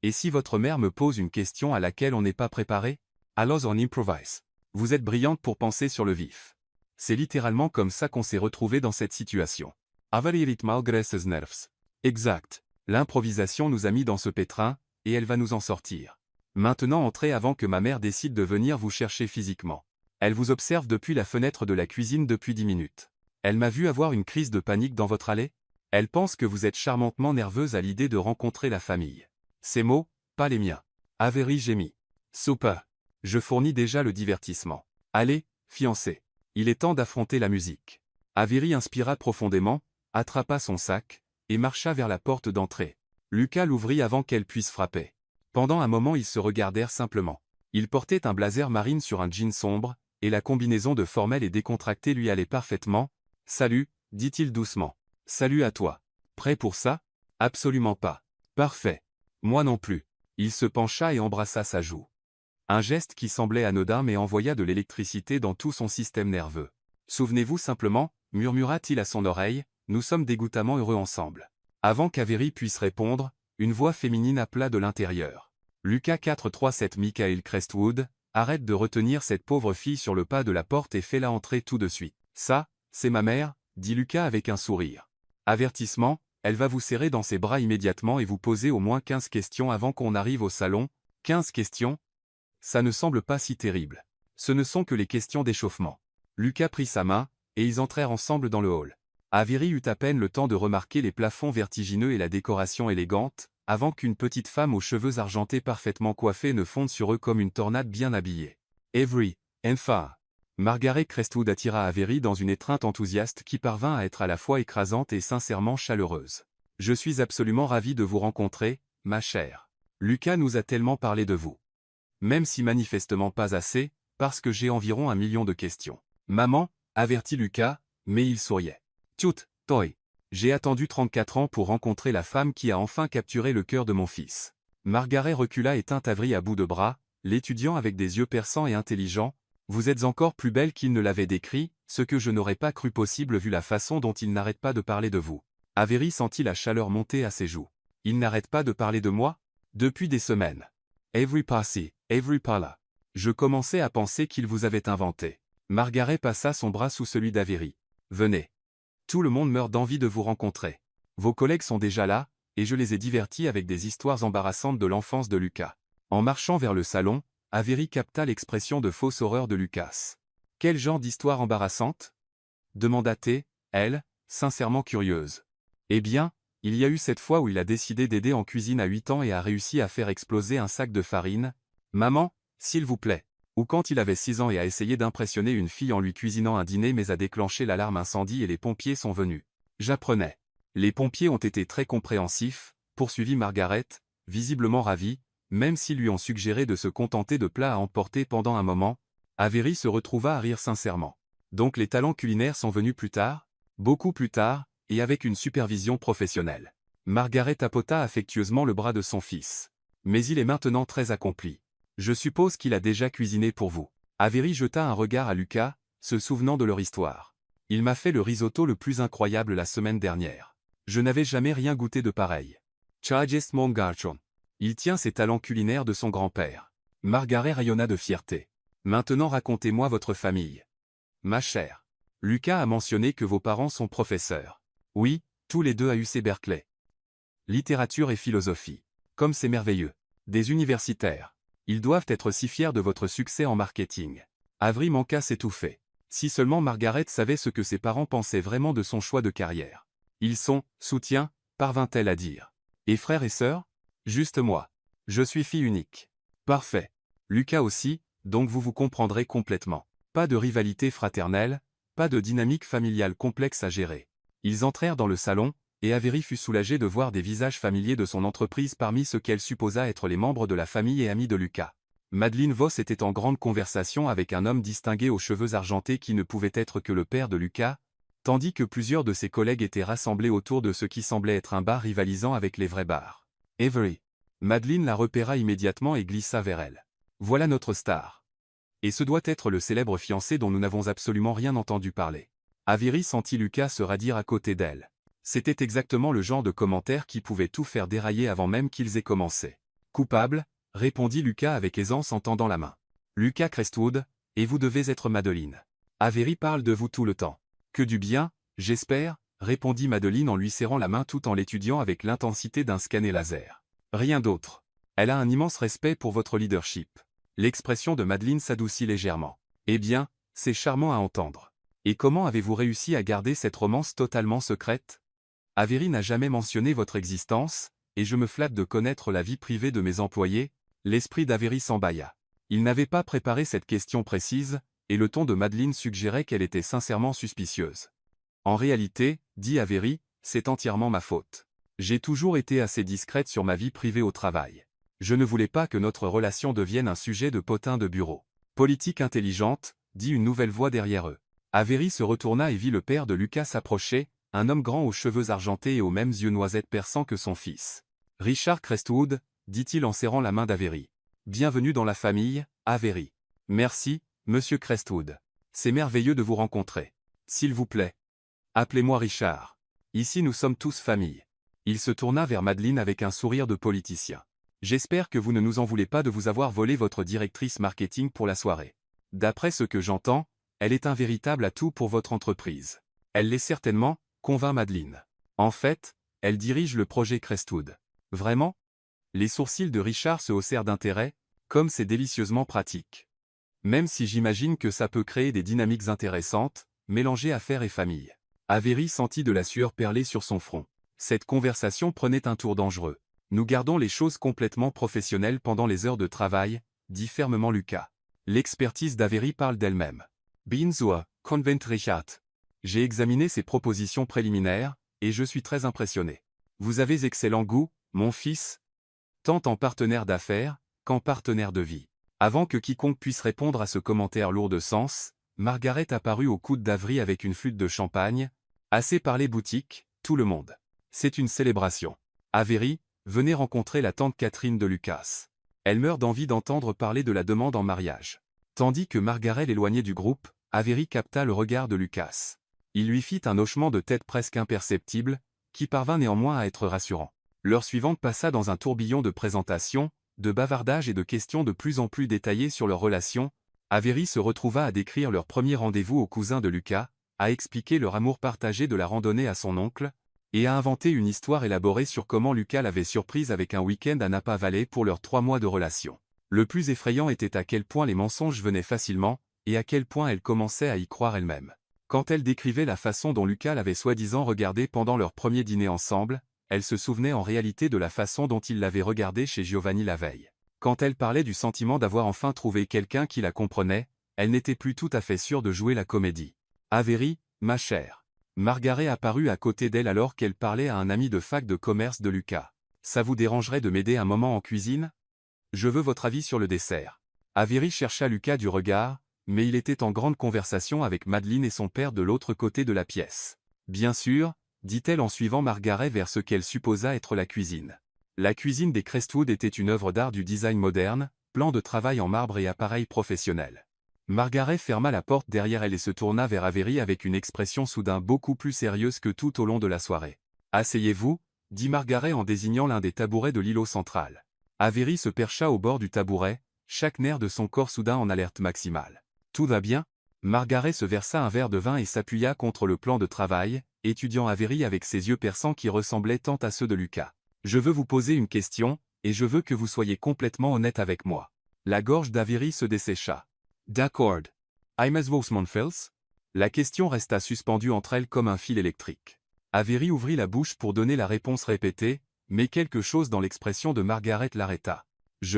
Speaker 1: Et si votre mère me pose une question à laquelle on n'est pas préparé? Alors on improvise. Vous êtes brillante pour penser sur le vif. C'est littéralement comme ça qu'on s'est retrouvé dans cette situation. Avery malgré ses nerfs. Exact. L'improvisation nous a mis dans ce pétrin, et elle va nous en sortir. Maintenant entrez avant que ma mère décide de venir vous chercher physiquement. Elle vous observe depuis la fenêtre de la cuisine depuis 10 minutes. Elle m'a vu avoir une crise de panique dans votre allée? Elle pense que vous êtes charmantement nerveuse à l'idée de rencontrer la famille. Ces mots, pas les miens. Avery gémit. Super. Je fournis déjà le divertissement. Allez, fiancé. Il est temps d'affronter la musique. Avery inspira profondément, attrapa son sac, et marcha vers la porte d'entrée. Lucas l'ouvrit avant qu'elle puisse frapper. Pendant un moment ils se regardèrent simplement. Il portait un blazer marine sur un jean sombre, et la combinaison de formelle et décontractée lui allait parfaitement. « Salut », dit-il doucement. « Salut à toi. Prêt pour ça? » « Absolument pas. »« Parfait. Moi non plus. » Il se pencha et embrassa sa joue. Un geste qui semblait anodin mais envoya de l'électricité dans tout son système nerveux. « Souvenez-vous simplement, » murmura-t-il à son oreille, « nous sommes dégoûtamment heureux ensemble. » Avant qu'Avery puisse répondre, une voix féminine appela de l'intérieur. « Lucas 437 Michael Crestwood, arrête de retenir cette pauvre fille sur le pas de la porte et fais-la entrer tout de suite. »« Ça, c'est ma mère, » dit Lucas avec un sourire. « Avertissement, elle va vous serrer dans ses bras immédiatement et vous poser au moins 15 questions avant qu'on arrive au salon. 15 questions? Ça ne semble pas si terrible. Ce ne sont que les questions d'échauffement. » Lucas prit sa main, et ils entrèrent ensemble dans le hall. Avery eut à peine le temps de remarquer les plafonds vertigineux et la décoration élégante, avant qu'une petite femme aux cheveux argentés parfaitement coiffés ne fonde sur eux comme une tornade bien habillée. Avery, enfin. Margaret Crestwood attira Avery dans une étreinte enthousiaste qui parvint à être à la fois écrasante et sincèrement chaleureuse. « Je suis absolument ravi de vous rencontrer, ma chère. Lucas nous a tellement parlé de vous. Même si manifestement pas assez, parce que j'ai environ 1 million de questions. »« Maman, » avertit Lucas, mais il souriait. « Tchout, toi. J'ai attendu 34 ans pour rencontrer la femme qui a enfin capturé le cœur de mon fils. » Margaret recula et tint Avery à bout de bras, l'étudiant avec des yeux perçants et intelligents. « Vous êtes encore plus belle qu'il ne l'avait décrit, ce que je n'aurais pas cru possible vu la façon dont il n'arrête pas de parler de vous. » Avery sentit la chaleur monter à ses joues. « Il n'arrête pas de parler de moi? Depuis des semaines. Avery par-ci, Avery par-là. Je commençais à penser qu'il vous avait inventé. » Margaret passa son bras sous celui d'Avery. « Venez. Tout le monde meurt d'envie de vous rencontrer. Vos collègues sont déjà là, et je les ai divertis avec des histoires embarrassantes de l'enfance de Lucas. » En marchant vers le salon, Avery capta l'expression de fausse horreur de Lucas. « Quel genre d'histoire embarrassante ?» demanda-t-elle, elle, sincèrement curieuse. « Eh bien, il y a eu cette fois où il a décidé d'aider en cuisine à 8 ans et a réussi à faire exploser un sac de farine. Maman, s'il vous plaît. Ou quand il avait 6 ans et a essayé d'impressionner une fille en lui cuisinant un dîner mais a déclenché l'alarme incendie et les pompiers sont venus. J'apprenais. Les pompiers ont été très compréhensifs, poursuivit Margaret, visiblement ravie, même s'ils lui ont suggéré de se contenter de plats à emporter pendant un moment. Avery se retrouva à rire sincèrement. Donc les talents culinaires sont venus plus tard? Beaucoup plus tard, et avec une supervision professionnelle. Margaret tapota affectueusement le bras de son fils. Mais il est maintenant très accompli. Je suppose qu'il a déjà cuisiné pour vous. Avery jeta un regard à Lucas, se souvenant de leur histoire. Il m'a fait le risotto le plus incroyable la semaine dernière. Je n'avais jamais rien goûté de pareil. Charges mon garçon. Il tient ses talents culinaires de son grand-père. Margaret rayonna de fierté. Maintenant racontez-moi votre famille. Ma chère. Lucas a mentionné que vos parents sont professeurs. Oui, tous les deux à UC Berkeley. Littérature et philosophie. Comme c'est merveilleux. Des universitaires. Ils doivent être si fiers de votre succès en marketing. Avery manqua s'étouffer. Si seulement Margaret savait ce que ses parents pensaient vraiment de son choix de carrière. Ils sont, soutien, parvint-elle à dire. Et frères et sœurs? Juste moi. Je suis fille unique. Parfait. Lucas aussi, donc vous vous comprendrez complètement. Pas de rivalité fraternelle, pas de dynamique familiale complexe à gérer. Ils entrèrent dans le salon, et Avery fut soulagée de voir des visages familiers de son entreprise parmi ceux qu'elle supposa être les membres de la famille et amis de Lucas. Madeleine Voss était en grande conversation avec un homme distingué aux cheveux argentés qui ne pouvait être que le père de Lucas, tandis que plusieurs de ses collègues étaient rassemblés autour de ce qui semblait être un bar rivalisant avec les vrais bars. Avery. Madeleine la repéra immédiatement et glissa vers elle. Voilà notre star. Et ce doit être le célèbre fiancé dont nous n'avons absolument rien entendu parler. Avery sentit Lucas se radir à côté d'elle. C'était exactement le genre de commentaire qui pouvait tout faire dérailler avant même qu'ils aient commencé. Coupable, répondit Lucas avec aisance en tendant la main. Lucas Crestwood, et vous devez être Madeleine. Avery parle de vous tout le temps. Que du bien, j'espère, répondit Madeleine en lui serrant la main tout en l'étudiant avec l'intensité d'un scanner laser. Rien d'autre. Elle a un immense respect pour votre leadership. L'expression de Madeleine s'adoucit légèrement. Eh bien, c'est charmant à entendre. Et comment avez-vous réussi à garder cette romance totalement secrète? Avery n'a jamais mentionné votre existence, et je me flatte de connaître la vie privée de mes employés. L'esprit d'Avery s'embâilla. Il n'avait pas préparé cette question précise, et le ton de Madeleine suggérait qu'elle était sincèrement suspicieuse. En réalité, dit Avery, c'est entièrement ma faute. J'ai toujours été assez discrète sur ma vie privée au travail. Je ne voulais pas que notre relation devienne un sujet de potin de bureau. Politique intelligente, dit une nouvelle voix derrière eux. Avery se retourna et vit le père de Lucas s'approcher, un homme grand aux cheveux argentés et aux mêmes yeux noisettes perçants que son fils. Richard Crestwood, dit-il en serrant la main d'Avery. Bienvenue dans la famille, Avery. Merci, monsieur Crestwood. C'est merveilleux de vous rencontrer. S'il vous plaît. Appelez-moi Richard. Ici nous sommes tous famille. Il se tourna vers Madeleine avec un sourire de politicien. J'espère que vous ne nous en voulez pas de vous avoir volé votre directrice marketing pour la soirée. D'après ce que j'entends, elle est un véritable atout pour votre entreprise. Elle l'est certainement, convint Madeleine. En fait, elle dirige le projet Crestwood. Vraiment? Les sourcils de Richard se haussèrent d'intérêt, comme c'est délicieusement pratique. Même si j'imagine que ça peut créer des dynamiques intéressantes, mélanger affaires et famille. Avery sentit de la sueur perler sur son front. Cette conversation prenait un tour dangereux. Nous gardons les choses complètement professionnelles pendant les heures de travail, dit fermement Lucas. L'expertise d'Avery parle d'elle-même. Bin zur Convent Richard. J'ai examiné ses propositions préliminaires, et je suis très impressionné. Vous avez excellent goût, mon fils, tant en partenaire d'affaires, qu'en partenaire de vie. Avant que quiconque puisse répondre à ce commentaire lourd de sens, Margaret apparut au coude d'Avery avec une flûte de champagne. Assez parlé boutique, tout le monde. C'est une célébration. Avery, venez rencontrer la tante Catherine de Lucas. Elle meurt d'envie d'entendre parler de la demande en mariage. Tandis que Margaret l'éloignait du groupe, Avery capta le regard de Lucas. Il lui fit un hochement de tête presque imperceptible, qui parvint néanmoins à être rassurant. L'heure suivante passa dans un tourbillon de présentations, de bavardages et de questions de plus en plus détaillées sur leur relation. Avery se retrouva à décrire leur premier rendez-vous au cousin de Lucas, à expliquer leur amour partagé de la randonnée à son oncle, et à inventer une histoire élaborée sur comment Lucas l'avait surprise avec un week-end à Napa Valley pour leurs 3 mois de relation. Le plus effrayant était à quel point les mensonges venaient facilement, et à quel point elle commençait à y croire elle-même. Quand elle décrivait la façon dont Lucas l'avait soi-disant regardé pendant leur premier dîner ensemble, elle se souvenait en réalité de la façon dont il l'avait regardé chez Giovanni la veille. Quand elle parlait du sentiment d'avoir enfin trouvé quelqu'un qui la comprenait, elle n'était plus tout à fait sûre de jouer la comédie. Avery, ma chère. Margaret apparut à côté d'elle alors qu'elle parlait à un ami de fac de commerce de Lucas. Ça vous dérangerait de m'aider un moment en cuisine? Je veux votre avis sur le dessert. Avery chercha Lucas du regard, mais il était en grande conversation avec Madeleine et son père de l'autre côté de la pièce. Bien sûr, dit-elle en suivant Margaret vers ce qu'elle supposa être la cuisine. La cuisine des Crestwood était une œuvre d'art du design moderne, plan de travail en marbre et appareil professionnel. Margaret ferma la porte derrière elle et se tourna vers Avery avec une expression soudain beaucoup plus sérieuse que tout au long de la soirée. « Asseyez-vous » dit Margaret en désignant l'un des tabourets de l'îlot central. Avery se percha au bord du tabouret, chaque nerf de son corps soudain en alerte maximale. « Tout va bien ?» Margaret se versa un verre de vin et s'appuya contre le plan de travail, étudiant Avery avec ses yeux perçants qui ressemblaient tant à ceux de Lucas. « Je veux vous poser une question, et je veux que vous soyez complètement honnête avec moi. » La gorge d'Avery se dessécha. « D'accord. I'm as Fels ?» La question resta suspendue entre elles comme un fil électrique. Avery ouvrit la bouche pour donner la réponse répétée, mais quelque chose dans l'expression de Margaret l'arrêta.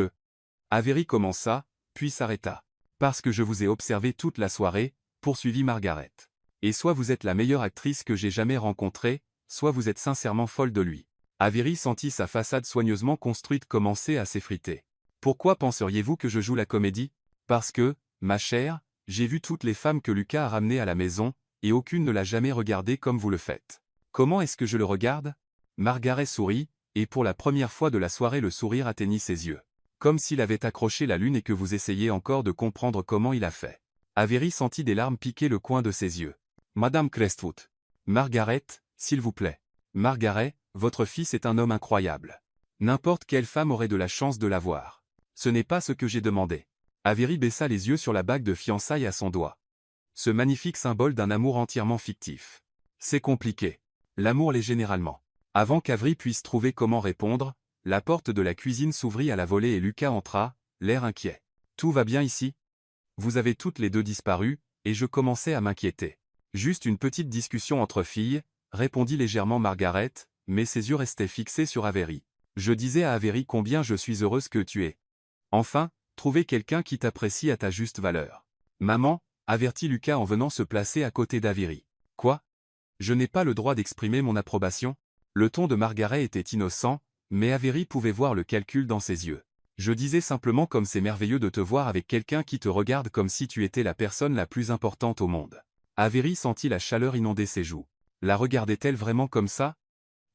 Speaker 1: « Avery commença, puis s'arrêta. « Parce que je vous ai observé toute la soirée, » poursuivit Margaret. « Et soit vous êtes la meilleure actrice que j'ai jamais rencontrée, soit vous êtes sincèrement folle de lui. » Avery sentit sa façade soigneusement construite commencer à s'effriter. « Pourquoi penseriez-vous que je joue la comédie ? Parce que, ma chère, j'ai vu toutes les femmes que Lucas a ramenées à la maison, et aucune ne l'a jamais regardé comme vous le faites. Comment est-ce que je le regarde ?» Margaret sourit, et pour la première fois de la soirée le sourire atteignit ses yeux. Comme s'il avait accroché la lune et que vous essayez encore de comprendre comment il a fait. Avery sentit des larmes piquer le coin de ses yeux. « Madame Crestwood. Margaret, s'il vous plaît. Margaret, votre fils est un homme incroyable. N'importe quelle femme aurait de la chance de l'avoir. Ce n'est pas ce que j'ai demandé. » Avery baissa les yeux sur la bague de fiançailles à son doigt. Ce magnifique symbole d'un amour entièrement fictif. C'est compliqué. L'amour l'est généralement. Avant qu'Avery puisse trouver comment répondre, la porte de la cuisine s'ouvrit à la volée et Lucas entra, l'air inquiet. « Tout va bien ici ? Vous avez toutes les deux disparu, et je commençais à m'inquiéter. » Juste une petite discussion entre filles, répondit légèrement Margaret, mais ses yeux restaient fixés sur Avery. « Je disais à Avery combien je suis heureuse que tu aies. Enfin, trouver quelqu'un qui t'apprécie à ta juste valeur. »« Maman, » avertit Lucas en venant se placer à côté d'Avery. « Quoi ? Je n'ai pas le droit d'exprimer mon approbation ?» Le ton de Margaret était innocent, mais Avery pouvait voir le calcul dans ses yeux. « Je disais simplement comme c'est merveilleux de te voir avec quelqu'un qui te regarde comme si tu étais la personne la plus importante au monde. » Avery sentit la chaleur inonder ses joues. La regardait-elle vraiment comme ça?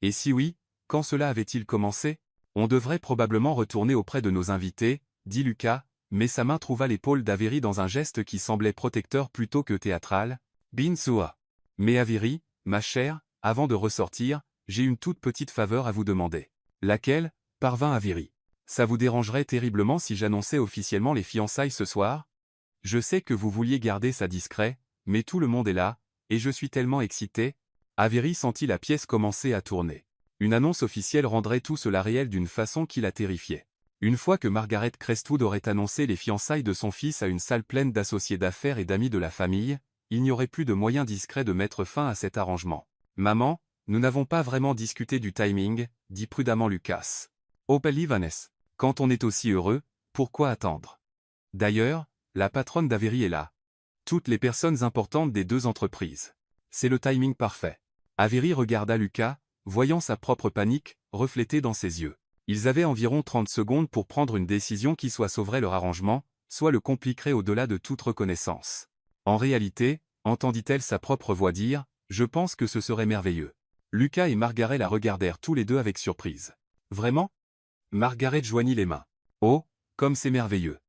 Speaker 1: Et si oui, quand cela avait-il commencé? « On devrait probablement retourner auprès de nos invités, » dit Lucas, mais sa main trouva l'épaule d'Avery dans un geste qui semblait protecteur plutôt que théâtral. « Bin Sua. Mais Avery, ma chère, avant de ressortir, j'ai une toute petite faveur à vous demander. » « Laquelle ?» parvint Avery. « Ça vous dérangerait terriblement si j'annonçais officiellement les fiançailles ce soir? Je sais que vous vouliez garder ça discret, mais tout le monde est là, et je suis tellement excité. » Avery sentit la pièce commencer à tourner. Une annonce officielle rendrait tout cela réel d'une façon qui la terrifiait. Une fois que Margaret Crestwood aurait annoncé les fiançailles de son fils à une salle pleine d'associés d'affaires et d'amis de la famille, il n'y aurait plus de moyen discret de mettre fin à cet arrangement. « Maman, nous n'avons pas vraiment discuté du timing, » dit prudemment Lucas. « Oh Vanessa, quand on est aussi heureux, pourquoi attendre? D'ailleurs, la patronne d'Avery est là. Toutes les personnes importantes des deux entreprises. C'est le timing parfait. » Avery regarda Lucas, voyant sa propre panique, reflétée dans ses yeux. Ils avaient environ 30 secondes pour prendre une décision qui soit sauverait leur arrangement, soit le compliquerait au-delà de toute reconnaissance. En réalité, entendit-elle sa propre voix dire, « Je pense que ce serait merveilleux. » Lucas et Margaret la regardèrent tous les deux avec surprise. « Vraiment ?» Margaret joignit les mains. « Oh, comme c'est merveilleux.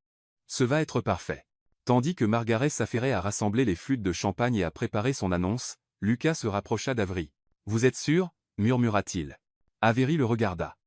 Speaker 1: Ce va être parfait. » Tandis que Margaret s'affairait à rassembler les flûtes de champagne et à préparer son annonce, Lucas se rapprocha d'Avery. « Vous êtes sûr ?» murmura-t-il. Avery le regarda.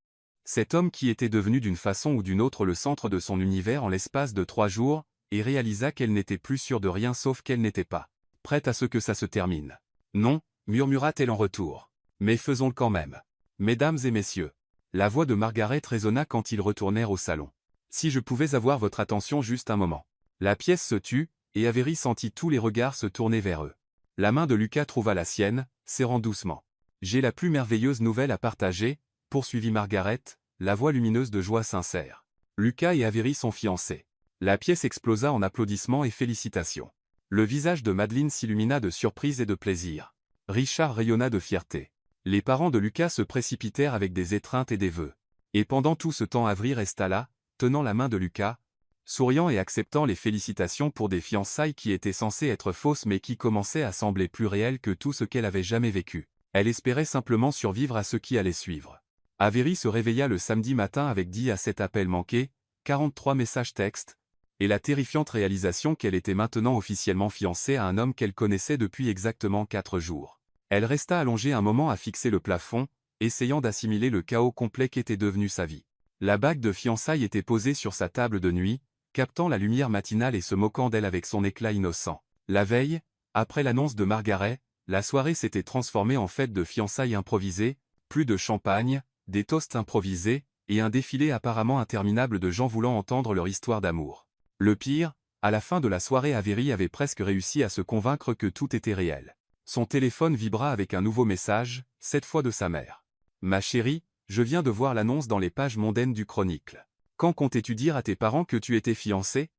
Speaker 1: Cet homme qui était devenu d'une façon ou d'une autre le centre de son univers en l'espace de 3 jours, et réalisa qu'elle n'était plus sûre de rien sauf qu'elle n'était pas prête à ce que ça se termine. « Non, » murmura-t-elle en retour. « Mais faisons-le quand même. Mesdames et messieurs. » La voix de Margaret résonna quand ils retournèrent au salon. « Si je pouvais avoir votre attention juste un moment. » La pièce se tut, et Avery sentit tous les regards se tourner vers eux. La main de Lucas trouva la sienne, serrant doucement. « J'ai la plus merveilleuse nouvelle à partager, » poursuivit Margaret, la voix lumineuse de joie sincère. Lucas et Avery sont fiancés. La pièce explosa en applaudissements et félicitations. Le visage de Madeleine s'illumina de surprise et de plaisir. Richard rayonna de fierté. Les parents de Lucas se précipitèrent avec des étreintes et des vœux. Et pendant tout ce temps Avery resta là, tenant la main de Lucas, souriant et acceptant les félicitations pour des fiançailles qui étaient censées être fausses mais qui commençaient à sembler plus réelles que tout ce qu'elle avait jamais vécu. Elle espérait simplement survivre à ce qui allait suivre. Avery se réveilla le samedi matin avec 10 à 7 appels manqués, 43 messages textes, et la terrifiante réalisation qu'elle était maintenant officiellement fiancée à un homme qu'elle connaissait depuis exactement 4 jours. Elle resta allongée un moment à fixer le plafond, essayant d'assimiler le chaos complet qu'était devenu sa vie. La bague de fiançailles était posée sur sa table de nuit, captant la lumière matinale et se moquant d'elle avec son éclat innocent. La veille, après l'annonce de Margaret, la soirée s'était transformée en fête de fiançailles improvisée, plus de champagne, des toasts improvisés, et un défilé apparemment interminable de gens voulant entendre leur histoire d'amour. Le pire, à la fin de la soirée, Avery avait presque réussi à se convaincre que tout était réel. Son téléphone vibra avec un nouveau message, cette fois de sa mère. « Ma chérie, je viens de voir l'annonce dans les pages mondaines du Chronicle. Quand comptais-tu dire à tes parents que tu étais fiancée?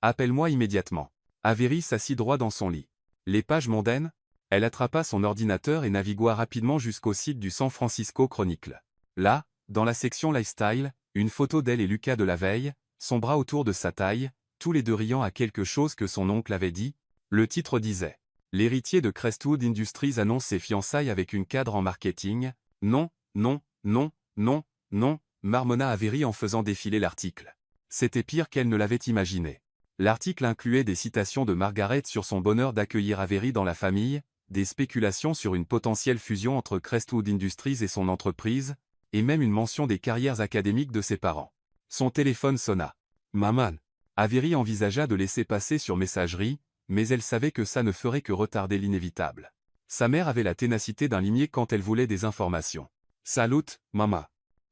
Speaker 1: Appelle-moi immédiatement. » Avery s'assit droit dans son lit. Les pages mondaines? Elle attrapa son ordinateur et navigua rapidement jusqu'au site du San Francisco Chronicle. Là, dans la section Lifestyle, une photo d'elle et Lucas de la veille, son bras autour de sa taille, tous les deux riant à quelque chose que son oncle avait dit. Le titre disait « L'héritier de Crestwood Industries annonce ses fiançailles avec une cadre en marketing. Non, non, non, non, non », marmonna Avery en faisant défiler l'article. C'était pire qu'elle ne l'avait imaginé. L'article incluait des citations de Margaret sur son bonheur d'accueillir Avery dans la famille, des spéculations sur une potentielle fusion entre Crestwood Industries et son entreprise, et même une mention des carrières académiques de ses parents. Son téléphone sonna. Maman. Avery envisagea de laisser passer sur messagerie, mais elle savait que ça ne ferait que retarder l'inévitable. Sa mère avait la ténacité d'un limier quand elle voulait des informations. Salut, maman.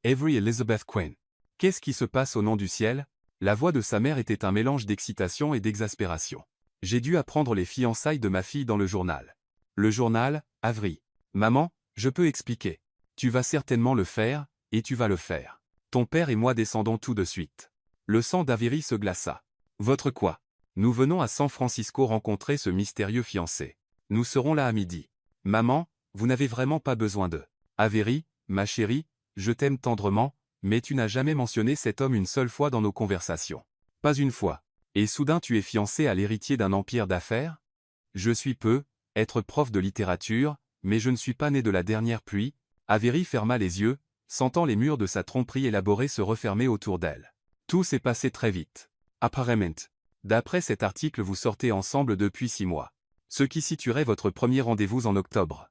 Speaker 1: Avery Elizabeth Quinn. Qu'est-ce qui se passe au nom du ciel? La voix de sa mère était un mélange d'excitation et d'exaspération. J'ai dû apprendre les fiançailles de ma fille dans le journal. Le journal, Avery. Maman, je peux expliquer. Tu vas certainement le faire, et tu vas le faire. Ton père et moi descendons tout de suite. Le sang d'Avery se glaça. Votre quoi? Nous venons à San Francisco rencontrer ce mystérieux fiancé. Nous serons là à midi. Maman, vous n'avez vraiment pas besoin de. Avery, ma chérie, je t'aime tendrement, mais tu n'as jamais mentionné cet homme une seule fois dans nos conversations. Pas une fois. Et soudain tu es fiancé à l'héritier d'un empire d'affaires? Je suis être prof de littérature, mais je ne suis pas né de la dernière pluie. Avery ferma les yeux, sentant les murs de sa tromperie élaborée se refermer autour d'elle. Tout s'est passé très vite. Apparemment. D'après cet article, vous sortez ensemble depuis 6 mois. Ce qui situerait votre premier rendez-vous en octobre.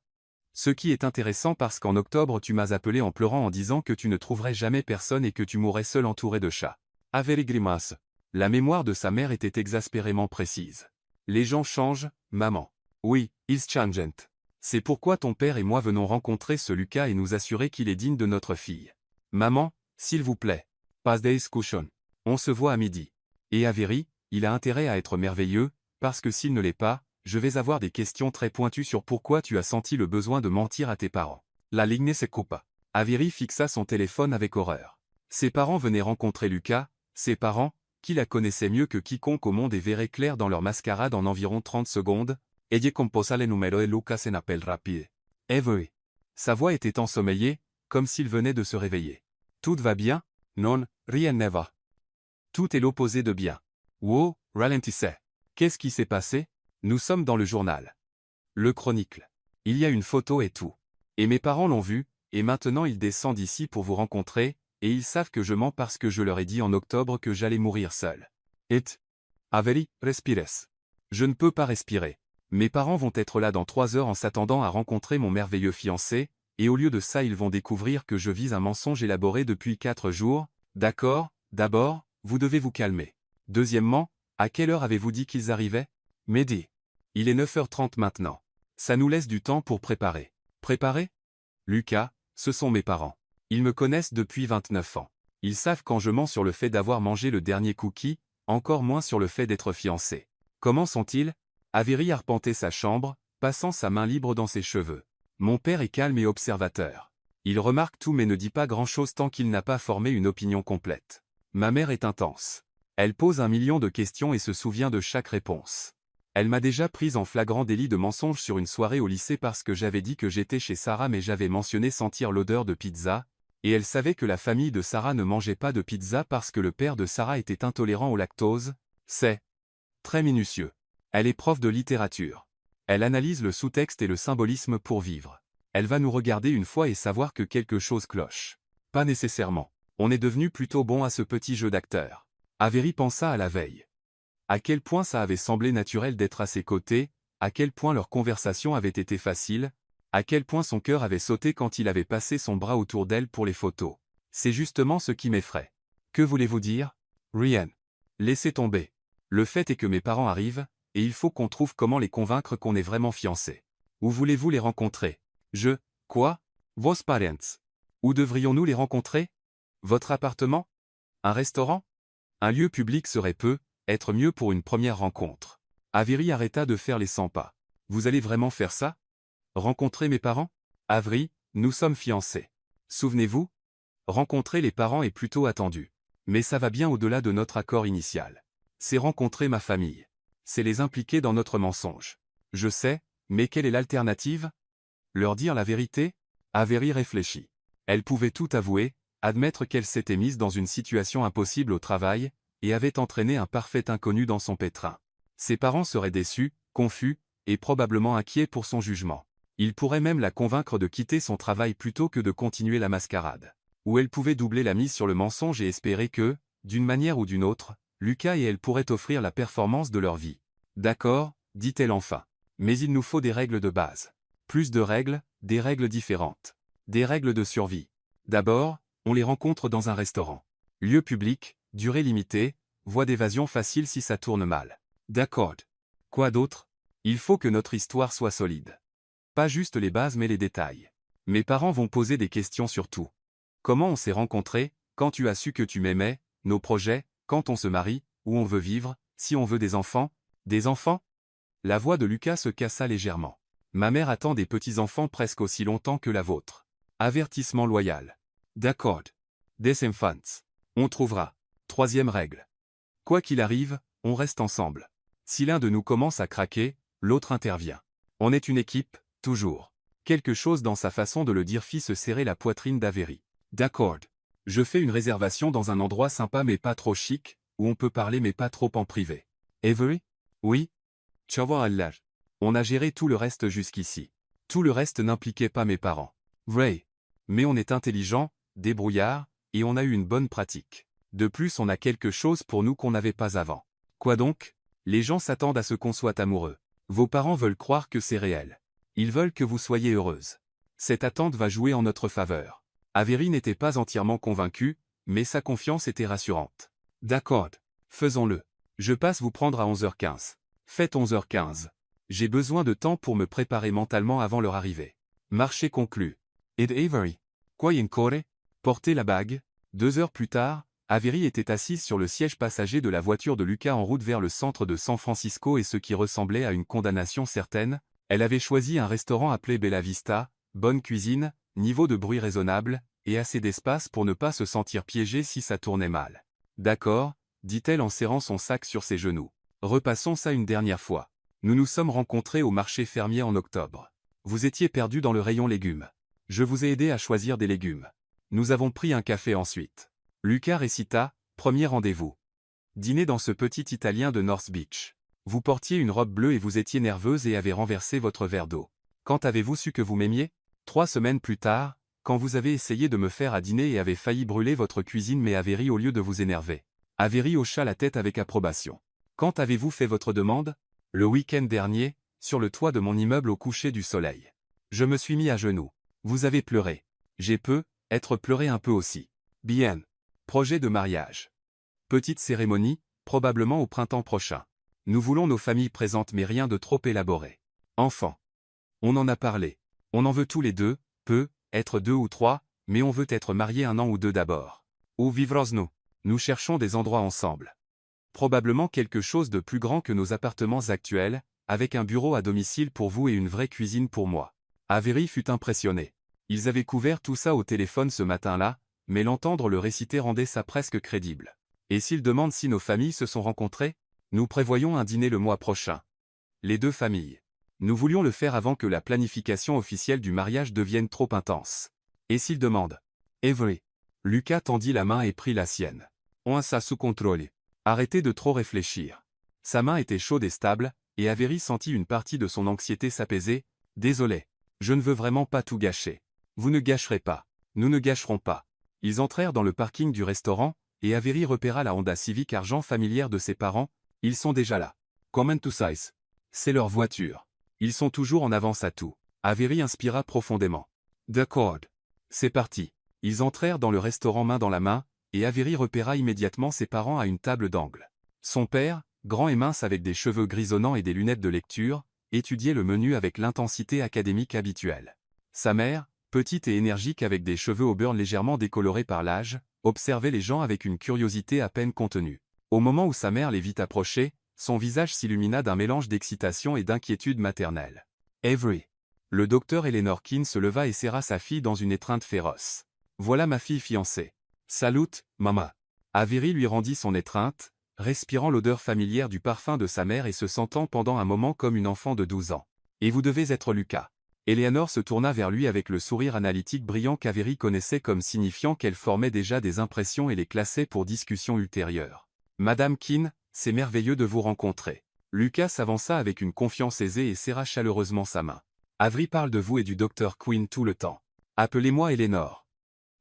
Speaker 1: Ce qui est intéressant parce qu'en octobre tu m'as appelé en pleurant en disant que tu ne trouverais jamais personne et que tu mourrais seul entouré de chats. Avery grimace. La mémoire de sa mère était exaspérément précise. Les gens changent, maman. Oui, ils changent. C'est pourquoi ton père et moi venons rencontrer ce Lucas et nous assurer qu'il est digne de notre fille. Maman, s'il vous plaît. Pas de discussion. On se voit à midi. Et Avery, il a intérêt à être merveilleux, parce que s'il ne l'est pas, je vais avoir des questions très pointues sur pourquoi tu as senti le besoin de mentir à tes parents. La ligne se coupa. Avery fixa son téléphone avec horreur. Ses parents venaient rencontrer Lucas, ses parents, qui la connaissaient mieux que quiconque au monde et verraient clair dans leur mascarade en environ 30 secondes. Ella composa le numero de Lucas en appel rapide. Avery. Sa voix était ensommeillée, comme s'il venait de se réveiller. Tout va bien? Non, rien ne va. Tout est l'opposé de bien. Wow, ralentissez. Qu'est-ce qui s'est passé? Nous sommes dans le journal. Le Chronicle. Il y a une photo et tout. Et mes parents l'ont vu, et maintenant ils descendent ici pour vous rencontrer, et ils savent que je mens parce que je leur ai dit en octobre que j'allais mourir seul. Et Avery, respires. Je ne peux pas respirer. Mes parents vont être là dans 3 heures en s'attendant à rencontrer mon merveilleux fiancé, et au lieu de ça ils vont découvrir que je vis un mensonge élaboré depuis 4 jours. D'accord, d'abord, vous devez vous calmer. Deuxièmement, à quelle heure avez-vous dit qu'ils arrivaient? Midi. Il est 9h30 maintenant. Ça nous laisse du temps pour préparer. Préparer? Lucas, ce sont mes parents. Ils me connaissent depuis 29 ans. Ils savent quand je mens sur le fait d'avoir mangé le dernier cookie, encore moins sur le fait d'être fiancé. Comment sont-ils? Avery arpentait sa chambre, passant sa main libre dans ses cheveux. Mon père est calme et observateur. Il remarque tout mais ne dit pas grand-chose tant qu'il n'a pas formé une opinion complète. Ma mère est intense. Elle pose 1 million de questions et se souvient de chaque réponse. Elle m'a déjà prise en flagrant délit de mensonge sur une soirée au lycée parce que j'avais dit que j'étais chez Sarah mais j'avais mentionné sentir l'odeur de pizza, Et elle savait que la famille de Sarah ne mangeait pas de pizza parce que le père de Sarah était intolérant au lactose. C'est très minutieux. Elle est prof de littérature. Elle analyse le sous-texte et le symbolisme pour vivre. Elle va nous regarder une fois et savoir que quelque chose cloche. Pas nécessairement. On est devenu plutôt bon à ce petit jeu d'acteur. Avery pensa à la veille. À quel point ça avait semblé naturel d'être à ses côtés, à quel point leur conversation avait été facile, à quel point son cœur avait sauté quand il avait passé son bras autour d'elle pour les photos. C'est justement ce qui m'effraie. Que voulez-vous dire? Ryan. Laissez tomber. Le fait est que mes parents arrivent, et il faut qu'on trouve comment les convaincre qu'on est vraiment fiancés. Où voulez-vous les rencontrer? Quoi? Vos parents. Où devrions-nous les rencontrer? Votre appartement? Un restaurant? Un lieu public serait être mieux pour une première rencontre. Avery arrêta de faire les 100 pas. Vous allez vraiment faire ça? Rencontrer mes parents? Avery, nous sommes fiancés. Souvenez-vous? Rencontrer les parents est plutôt attendu. Mais ça va bien au-delà de notre accord initial. C'est rencontrer ma famille. C'est les impliquer dans notre mensonge. Je sais, mais quelle est l'alternative? Leur dire la vérité? Avery réfléchit. Elle pouvait tout avouer, admettre qu'elle s'était mise dans une situation impossible au travail, et avait entraîné un parfait inconnu dans son pétrin. Ses parents seraient déçus, confus, et probablement inquiets pour son jugement. Il pourrait même la convaincre de quitter son travail plutôt que de continuer la mascarade. Ou elle pouvait doubler la mise sur le mensonge et espérer que, d'une manière ou d'une autre, Lucas et elle pourraient offrir la performance de leur vie. D'accord, dit-elle enfin. Mais il nous faut des règles de base. Plus de règles, des règles différentes. Des règles de survie. D'abord, on les rencontre dans un restaurant. Lieu public, durée limitée, voie d'évasion facile si ça tourne mal. D'accord. Quoi d'autre? Il faut que notre histoire soit solide. Pas juste les bases mais les détails. Mes parents vont poser des questions sur tout. Comment on s'est rencontrés, quand tu as su que tu m'aimais, nos projets, quand on se marie, où on veut vivre, si on veut des enfants? Des enfants? La voix de Lucas se cassa légèrement. Ma mère attend des petits-enfants presque aussi longtemps que la vôtre. Avertissement loyal. D'accord. Des enfants. On trouvera. Troisième règle. Quoi qu'il arrive, on reste ensemble. Si l'un de nous commence à craquer, l'autre intervient. On est une équipe, toujours. Quelque chose dans sa façon de le dire fit se serrer la poitrine d'Avery. D'accord. Je fais une réservation dans un endroit sympa mais pas trop chic, où on peut parler mais pas trop en privé. Avery? Oui? Ciao Allah. On a géré tout le reste jusqu'ici. Tout le reste n'impliquait pas mes parents. Vrai. Mais on est intelligent, débrouillard, et on a eu une bonne pratique. De plus on a quelque chose pour nous qu'on n'avait pas avant. Quoi donc? Les gens s'attendent à ce qu'on soit amoureux. Vos parents veulent croire que c'est réel. Ils veulent que vous soyez heureuse. Cette attente va jouer en notre faveur. Avery n'était pas entièrement convaincu, mais sa confiance était rassurante. D'accord. Faisons-le. Je passe vous prendre à 11h15. Faites 11h15. J'ai besoin de temps pour me préparer mentalement avant leur arrivée. Marché conclu. Et Avery? Quoi encore? Porter la bague? 2 heures plus tard, Avery était assise sur le siège passager de la voiture de Lucas en route vers le centre de San Francisco et ce qui ressemblait à une condamnation certaine, elle avait choisi un restaurant appelé Bella Vista, bonne cuisine, niveau de bruit raisonnable, et assez d'espace pour ne pas se sentir piégée si ça tournait mal. D'accord, dit-elle en serrant son sac sur ses genoux. Repassons ça une dernière fois. Nous nous sommes rencontrés au marché fermier en octobre. Vous étiez perdu dans le rayon légumes. Je vous ai aidé à choisir des légumes. Nous avons pris un café ensuite. Lucas récita, premier rendez-vous. Dîner dans ce petit Italien de North Beach. Vous portiez une robe bleue et vous étiez nerveuse et avez renversé votre verre d'eau. Quand avez-vous su que vous m'aimiez? 3 semaines plus tard, quand vous avez essayé de me faire à dîner et avez failli brûler votre cuisine mais Avery au lieu de vous énerver. Avery hocha la tête avec approbation. Quand avez-vous fait votre demande? Le week-end dernier, sur le toit de mon immeuble au coucher du soleil. Je me suis mis à genoux. Vous avez pleuré. J'ai être pleuré un peu aussi. Bien. Projet de mariage. Petite cérémonie, probablement au printemps prochain. Nous voulons nos familles présentes mais rien de trop élaboré. Enfant. On en a parlé. On en veut tous les deux, être 2 ou 3, mais on veut être mariés 1 an ou 2 d'abord. Où vivrons-nous? Nous cherchons des endroits ensemble. Probablement quelque chose de plus grand que nos appartements actuels, avec un bureau à domicile pour vous et une vraie cuisine pour moi. Avery fut impressionné. Ils avaient couvert tout ça au téléphone ce matin-là, mais l'entendre le réciter rendait ça presque crédible. Et s'il demande si nos familles se sont rencontrées? Nous prévoyons un dîner le mois prochain. Les 2 familles. Nous voulions le faire avant que la planification officielle du mariage devienne trop intense. Et s'il demande? Avery. Lucas tendit la main et prit la sienne. On a ça sous contrôle. Arrêtez de trop réfléchir. Sa main était chaude et stable, et Avery sentit une partie de son anxiété s'apaiser. Désolé. Je ne veux vraiment pas tout gâcher. Vous ne gâcherez pas. Nous ne gâcherons pas. Ils entrèrent dans le parking du restaurant, et Avery repéra la Honda Civic argent familière de ses parents. Ils sont déjà là. Comment to size? C'est leur voiture. Ils sont toujours en avance à tout. Avery inspira profondément. D'accord. C'est parti. Ils entrèrent dans le restaurant main dans la main, et Avery repéra immédiatement ses parents à une table d'angle. Son père, grand et mince avec des cheveux grisonnants et des lunettes de lecture, étudiait le menu avec l'intensité académique habituelle. Sa mère, petite et énergique avec des cheveux au beurre légèrement décolorés par l'âge, observait les gens avec une curiosité à peine contenue. Au moment où sa mère les vit approcher, son visage s'illumina d'un mélange d'excitation et d'inquiétude maternelle. Avery. Le docteur Eleanor Keane se leva et serra sa fille dans une étreinte féroce. Voilà ma fille fiancée. Salut, maman. Avery lui rendit son étreinte, respirant l'odeur familière du parfum de sa mère et se sentant pendant un moment comme une enfant de 12 ans. Et vous devez être Lucas. Eleanor se tourna vers lui avec le sourire analytique brillant qu'Avery connaissait comme signifiant qu'elle formait déjà des impressions et les classait pour discussion ultérieure. Madame Keane, c'est merveilleux de vous rencontrer. Lucas s'avança avec une confiance aisée et serra chaleureusement sa main. Avery parle de vous et du docteur Quinn tout le temps. Appelez-moi Eleanor.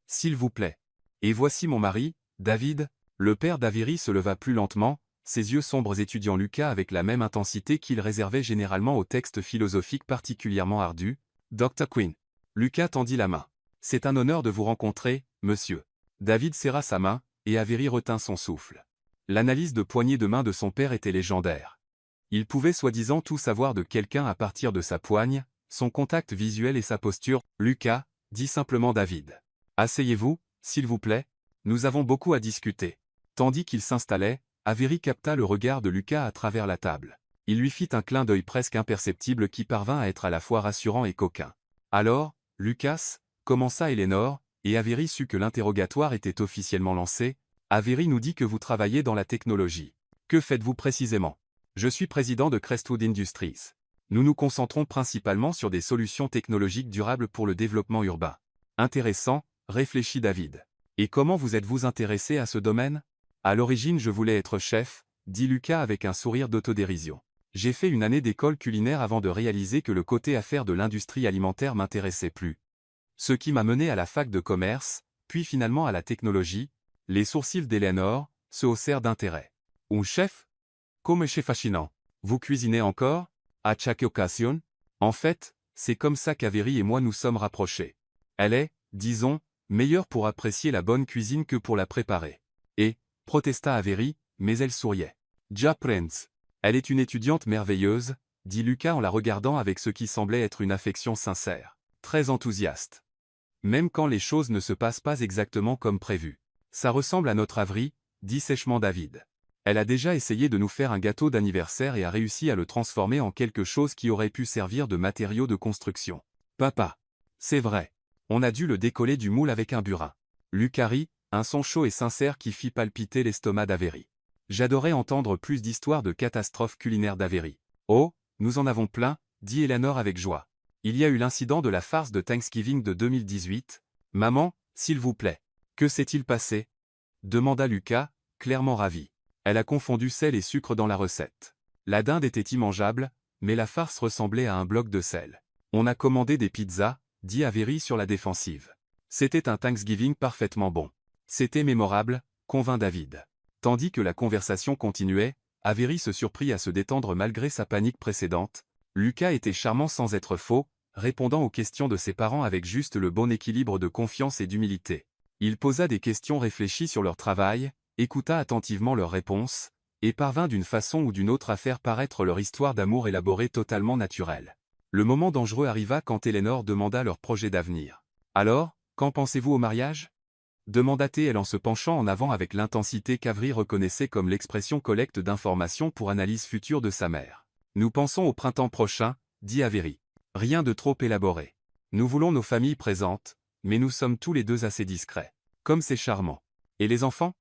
Speaker 1: S'il vous plaît. Et voici mon mari, David. Le père d'Avery se leva plus lentement, ses yeux sombres étudiant Lucas avec la même intensité qu'il réservait généralement aux textes philosophiques particulièrement ardus. Dr. Quinn. Lucas tendit la main. C'est un honneur de vous rencontrer, monsieur. David serra sa main, et Avery retint son souffle. L'analyse de poignée de main de son père était légendaire. Il pouvait soi-disant tout savoir de quelqu'un à partir de sa poigne, son contact visuel et sa posture. Lucas, dit simplement David. Asseyez-vous, s'il vous plaît, nous avons beaucoup à discuter. Tandis qu'il s'installait, Avery capta le regard de Lucas à travers la table. Il lui fit un clin d'œil presque imperceptible qui parvint à être à la fois rassurant et coquin. Alors, Lucas, commença Eleanor, et Avery sut que l'interrogatoire était officiellement lancé. Avery nous dit que vous travaillez dans la technologie. Que faites-vous précisément? Je suis président de Crestwood Industries. Nous nous concentrons principalement sur des solutions technologiques durables pour le développement urbain. Intéressant, réfléchit David. Et comment vous êtes-vous intéressé à ce domaine? À l'origine je voulais être chef, dit Lucas avec un sourire d'autodérision. J'ai fait une année d'école culinaire avant de réaliser que le côté affaires de l'industrie alimentaire m'intéressait plus. Ce qui m'a mené à la fac de commerce, puis finalement à la technologie. Les sourcils d'Eleanor se haussèrent d'intérêt. Un chef? Comme c'est fascinant. Vous cuisinez encore? À chaque occasion? En fait, c'est comme ça qu'Avery et moi nous sommes rapprochés. Elle est, disons, meilleure pour apprécier la bonne cuisine que pour la préparer. Et, protesta Avery, mais elle souriait. Ja Prince. Elle est une étudiante merveilleuse, dit Lucas en la regardant avec ce qui semblait être une affection sincère. Très enthousiaste. Même quand les choses ne se passent pas exactement comme prévu. Ça ressemble à notre Avery, dit sèchement David. Elle a déjà essayé de nous faire un gâteau d'anniversaire et a réussi à le transformer en quelque chose qui aurait pu servir de matériau de construction. Papa. C'est vrai. On a dû le décoller du moule avec un burin. Lucas rit, un son chaud et sincère qui fit palpiter l'estomac d'Avery. J'adorais entendre plus d'histoires de catastrophes culinaires d'Avery. Oh, nous en avons plein, dit Eleanor avec joie. Il y a eu l'incident de la farce de Thanksgiving de 2018. Maman, s'il vous plaît. Que s'est-il passé? Demanda Lucas, clairement ravi. Elle a confondu sel et sucre dans la recette. La dinde était immangeable, mais la farce ressemblait à un bloc de sel. On a commandé des pizzas, dit Avery sur la défensive. C'était un Thanksgiving parfaitement bon. C'était mémorable, convint David. Tandis que la conversation continuait, Avery se surprit à se détendre malgré sa panique précédente. Lucas était charmant sans être faux, répondant aux questions de ses parents avec juste le bon équilibre de confiance et d'humilité. Il posa des questions réfléchies sur leur travail, écouta attentivement leurs réponses, et parvint d'une façon ou d'une autre à faire paraître leur histoire d'amour élaborée totalement naturelle. Le moment dangereux arriva quand Eleanor demanda leur projet d'avenir. Alors, qu'en pensez-vous au mariage? Demanda-t-elle en se penchant en avant avec l'intensité qu'Avery reconnaissait comme l'expression collecte d'informations pour analyse future de sa mère. Nous pensons au printemps prochain, dit Avery. Rien de trop élaboré. Nous voulons nos familles présentes, mais nous sommes tous les deux assez discrets. Comme c'est charmant. Et les enfants?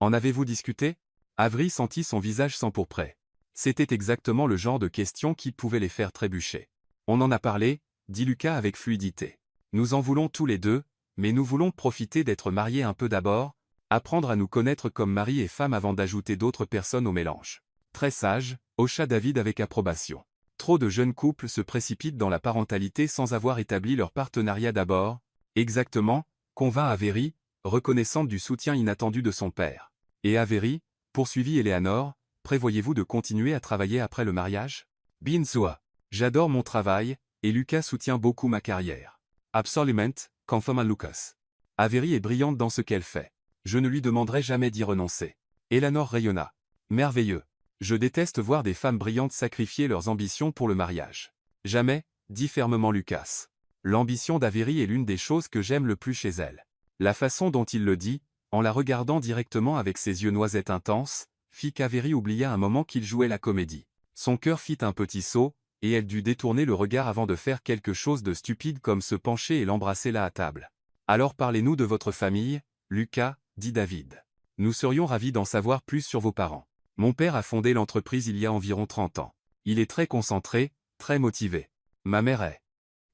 Speaker 1: En avez-vous discuté? Avery sentit son visage s'empourprer. C'était exactement le genre de question qui pouvait les faire trébucher. On en a parlé, dit Lucas avec fluidité. Nous en voulons tous les deux, mais nous voulons profiter d'être mariés un peu d'abord, apprendre à nous connaître comme mari et femme avant d'ajouter d'autres personnes au mélange. Très sage, hocha David avec approbation. Trop de jeunes couples se précipitent dans la parentalité sans avoir établi leur partenariat d'abord. Exactement, convint Avery, reconnaissante du soutien inattendu de son père. Et Avery, poursuivit Eleanor, prévoyez-vous de continuer à travailler après le mariage? Bien sûr. J'adore mon travail, et Lucas soutient beaucoup ma carrière. Absolument, confirma Lucas. Avery est brillante dans ce qu'elle fait. Je ne lui demanderai jamais d'y renoncer. Eleanor rayonna. Merveilleux. Je déteste voir des femmes brillantes sacrifier leurs ambitions pour le mariage. Jamais, dit fermement Lucas. L'ambition d'Avery est l'une des choses que j'aime le plus chez elle. La façon dont il le dit, en la regardant directement avec ses yeux noisettes intenses, fit qu'Avery oublia un moment qu'il jouait la comédie. Son cœur fit un petit saut, et elle dut détourner le regard avant de faire quelque chose de stupide comme se pencher et l'embrasser là à table. Alors parlez-nous de votre famille, Lucas, dit David. Nous serions ravis d'en savoir plus sur vos parents. Mon père a fondé l'entreprise il y a environ 30 ans. Il est très concentré, très motivé. Ma mère est.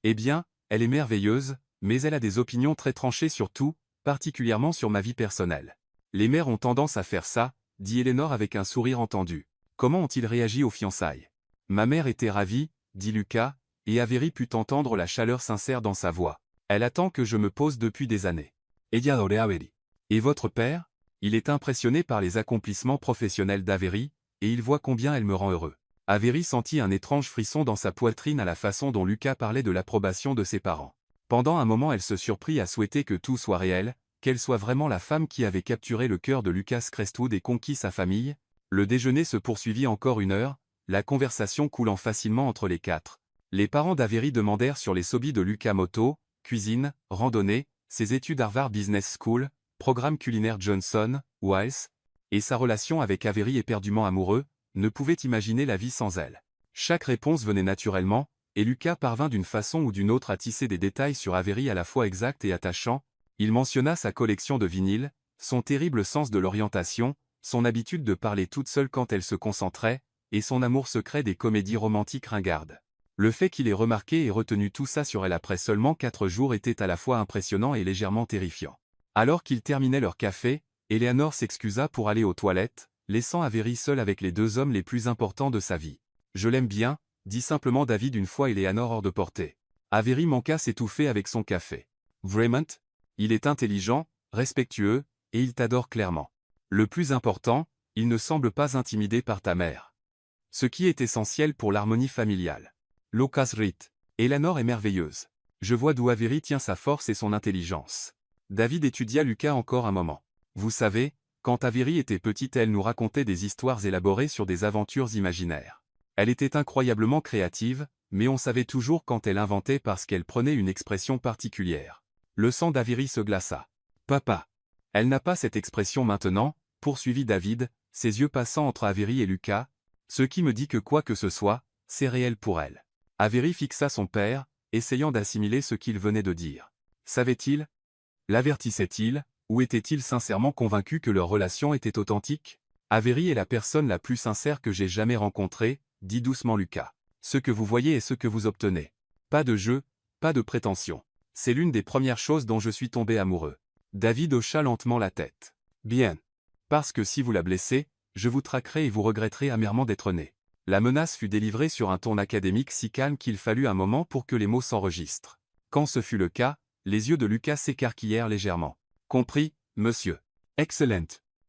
Speaker 1: Eh bien, elle est merveilleuse, mais elle a des opinions très tranchées sur tout, particulièrement sur ma vie personnelle. Les mères ont tendance à faire ça, dit Eleanor avec un sourire entendu. Comment ont-ils réagi aux fiançailles? Ma mère était ravie, dit Lucas, et Avery put entendre la chaleur sincère dans sa voix. Elle attend que je me pose depuis des années. Ella adore Avery. Et votre père? Il est impressionné par les accomplissements professionnels d'Avery, et il voit combien elle me rend heureux. Avery sentit un étrange frisson dans sa poitrine à la façon dont Lucas parlait de l'approbation de ses parents. Pendant un moment elle se surprit à souhaiter que tout soit réel, qu'elle soit vraiment la femme qui avait capturé le cœur de Lucas Crestwood et conquis sa famille. Le déjeuner se poursuivit encore 1 heure, la conversation coulant facilement entre les quatre. Les parents d'Avery demandèrent sur les hobbies de Lucas: moto, cuisine, randonnée, ses études Harvard Business School, programme culinaire Johnson, Wiles, et sa relation avec Avery éperdument amoureux, ne pouvait imaginer la vie sans elle. Chaque réponse venait naturellement, et Lucas parvint d'une façon ou d'une autre à tisser des détails sur Avery à la fois exacts et attachants. Il mentionna sa collection de vinyles, son terrible sens de l'orientation, son habitude de parler toute seule quand elle se concentrait, et son amour secret des comédies romantiques ringardes. Le fait qu'il ait remarqué et retenu tout ça sur elle après seulement 4 jours était à la fois impressionnant et légèrement terrifiant. Alors qu'ils terminaient leur café, Eleanor s'excusa pour aller aux toilettes, laissant Avery seul avec les 2 hommes les plus importants de sa vie. Je l'aime bien, dit simplement David une fois Eleanor hors de portée. Avery manqua s'étouffer avec son café. Vraiment? Il est intelligent, respectueux, et il t'adore clairement. Le plus important, il ne semble pas intimidé par ta mère. Ce qui est essentiel pour l'harmonie familiale. Lucas rit. Eleanor est merveilleuse. Je vois d'où Avery tient sa force et son intelligence. David étudia Lucas encore un moment. Vous savez, quand Avery était petite elle nous racontait des histoires élaborées sur des aventures imaginaires. Elle était incroyablement créative, mais on savait toujours quand elle inventait parce qu'elle prenait une expression particulière. Le sang d'Avery se glaça. Papa. Elle n'a pas cette expression maintenant, poursuivit David, ses yeux passant entre Avery et Lucas, ce qui me dit que quoi que ce soit, c'est réel pour elle. Avery fixa son père, essayant d'assimiler ce qu'il venait de dire. Savait-il? L'avertissait-il, ou était-il sincèrement convaincu que leur relation était authentique? Avery est la personne la plus sincère que j'ai jamais rencontrée, dit doucement Lucas. Ce que vous voyez est ce que vous obtenez. Pas de jeu, pas de prétention. C'est l'une des premières choses dont je suis tombé amoureux. David hocha lentement la tête. Bien. Parce que si vous la blessez, je vous traquerai et vous regretterez amèrement d'être né. La menace fut délivrée sur un ton académique si calme qu'il fallut un moment pour que les mots s'enregistrent. Quand ce fut le cas, les yeux de Lucas s'écarquillèrent légèrement. Compris, monsieur. Excellent.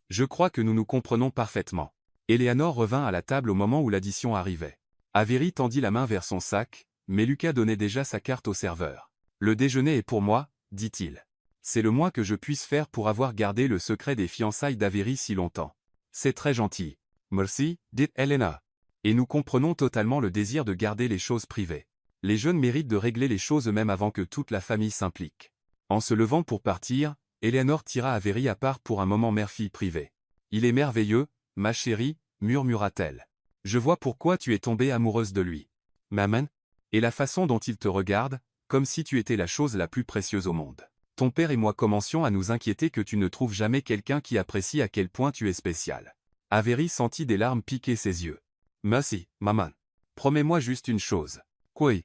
Speaker 1: Je crois que nous nous comprenons parfaitement. Eleanor revint à la table au moment où l'addition arrivait. Avery tendit la main vers son sac, mais Lucas donnait déjà sa carte au serveur. Le déjeuner est pour moi, dit-il. C'est le moins que je puisse faire pour avoir gardé le secret des fiançailles d'Avery si longtemps. C'est très gentil. Merci, dit Helena. Et nous comprenons totalement le désir de garder les choses privées. Les jeunes méritent de régler les choses eux-mêmes avant que toute la famille s'implique. En se levant pour partir, Eleanor tira Avery à part pour un moment mère-fille privée. Il est merveilleux, ma chérie, murmura-t-elle. Je vois pourquoi tu es tombée amoureuse de lui. Maman? Et la façon dont il te regarde, comme si tu étais la chose la plus précieuse au monde. Ton père et moi commencions à nous inquiéter que tu ne trouves jamais quelqu'un qui apprécie à quel point tu es spécial. Avery sentit des larmes piquer ses yeux. Merci, maman. Promets-moi juste une chose. Quoi?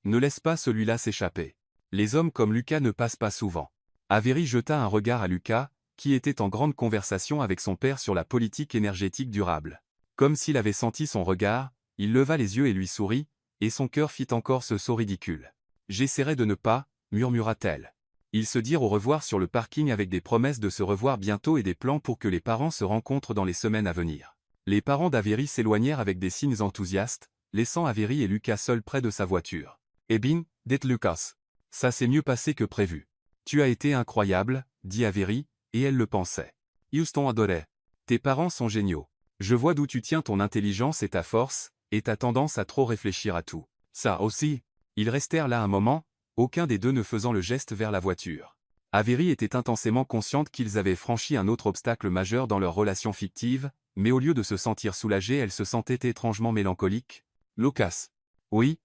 Speaker 1: Ne laisse pas celui-là s'échapper. Les hommes comme Lucas ne passent pas souvent. Avery jeta un regard à Lucas, qui était en grande conversation avec son père sur la politique énergétique durable. Comme s'il avait senti son regard, il leva les yeux et lui sourit, et son cœur fit encore ce saut ridicule. « J'essaierai de ne pas, » murmura-t-elle. Ils se dirent au revoir sur le parking avec des promesses de se revoir bientôt et des plans pour que les parents se rencontrent dans les semaines à venir. Les parents d'Avery s'éloignèrent avec des signes enthousiastes, laissant Avery et Lucas seuls près de sa voiture. « Eh bien, dit Lucas. Ça s'est mieux passé que prévu. Tu as été incroyable, dit Avery, et elle le pensait. Houston adorait. Tes parents sont géniaux. Je vois d'où tu tiens ton intelligence et ta force, et ta tendance à trop réfléchir à tout. Ça aussi. » Ils restèrent là un moment, aucun des deux ne faisant le geste vers la voiture. Avery était intensément consciente qu'ils avaient franchi un autre obstacle majeur dans leur relation fictive, mais au lieu de se sentir soulagée, elle se sentait étrangement mélancolique. « Lucas. Oui.